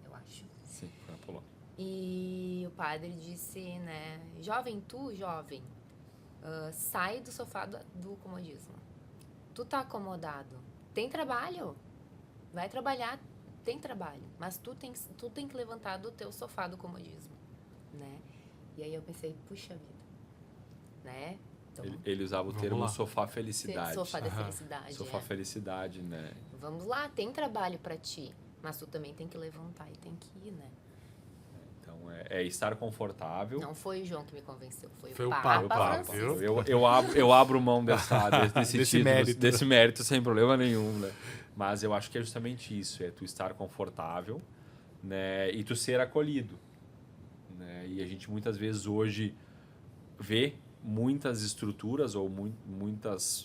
eu acho. Sim, foi a Polônia. E o padre disse, né? Jovem tu, jovem. sai do sofá do comodismo. Tu tá acomodado. Tem trabalho. Vai trabalhar, tem trabalho. Mas tu tem que levantar do teu sofá do comodismo, né? E aí eu pensei, puxa vida, né? Então, Ele usava o Vamos termo lá. sofá felicidade. sofá da felicidade. Sofá felicidade, né? Vamos lá, tem trabalho pra ti. Mas tu também tem que levantar e tem que ir, né? Então, é estar confortável. Não foi o João que me convenceu, foi Foi o o Papa, Papa, Francisco. viu? Eu abro mão desse Desse título, mérito. desse mérito sem problema nenhum, né? Mas eu acho que é justamente isso, é tu estar confortável, né? E tu ser acolhido, né? E a gente muitas vezes hoje vê muitas estruturas ou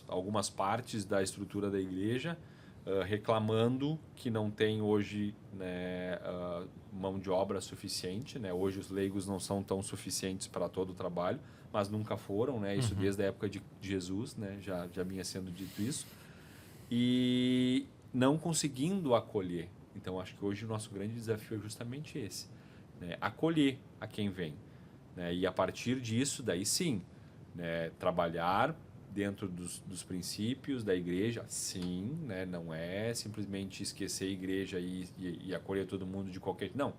algumas partes da estrutura da igreja reclamando que não tem hoje, né, mão de obra suficiente, né? Hoje os leigos não são tão suficientes para todo o trabalho, mas nunca foram, né? Isso desde a época de Jesus, né? Já vinha sendo dito isso. E não conseguindo acolher. Então, acho que hoje o nosso grande desafio é justamente esse, né? Acolher a quem vem, né? E a partir disso, daí sim, né? Trabalhar dentro dos princípios da igreja, sim, né? Não é simplesmente esquecer a igreja e acolher todo mundo de qualquer... Não,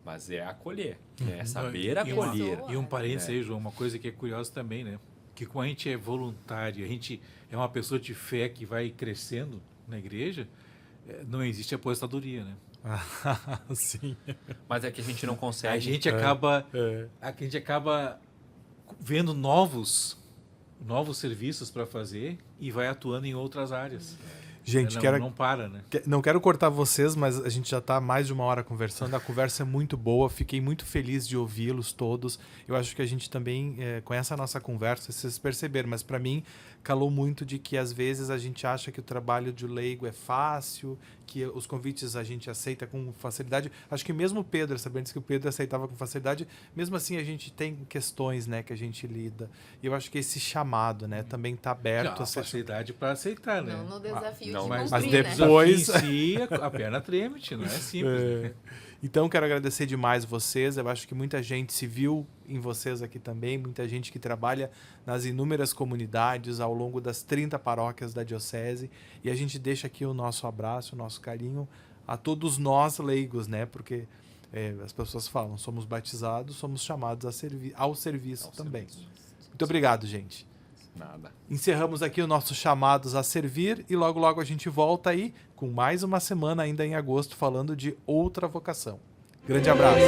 mas é acolher, né? É saber acolher. E um parênteses aí, João, uma coisa que é curiosa também, né? Que como a gente é voluntário, a gente é uma pessoa de fé que vai crescendo na igreja, não existe aposentadoria, né? Sim. Mas é que a gente não consegue... A gente acaba vendo novos serviços para fazer e vai atuando em outras áreas. Gente, Não para, né? Não quero cortar vocês, mas a gente já está mais de uma hora conversando. A conversa é muito boa. Fiquei muito feliz de ouvi-los todos. Eu acho que a gente também, com essa nossa conversa, vocês perceberam, mas para mim calou muito de que às vezes a gente acha que o trabalho de leigo é fácil, que os convites a gente aceita com facilidade. Acho que mesmo o Pedro, sabendo que o Pedro aceitava com facilidade, mesmo assim a gente tem questões, né, que a gente lida. E eu acho que esse chamado, né, também está aberto a a ser... facilidade para aceitar, né? Não no desafio não, de mas cumprir, depois- Em si, a perna treme, não é simples. Né? Então, quero agradecer demais vocês. Eu acho que muita gente se viu em vocês aqui também, muita gente que trabalha nas inúmeras comunidades ao longo das 30 paróquias da Diocese. E a gente deixa aqui o nosso abraço, o nosso carinho a todos nós leigos, né? Porque as pessoas falam, somos batizados, somos chamados ao serviço também. Muito obrigado, gente. Nada. Encerramos aqui o nosso Chamados a Servir e logo logo a gente volta aí com mais uma semana ainda em agosto falando de outra vocação. Grande abraço.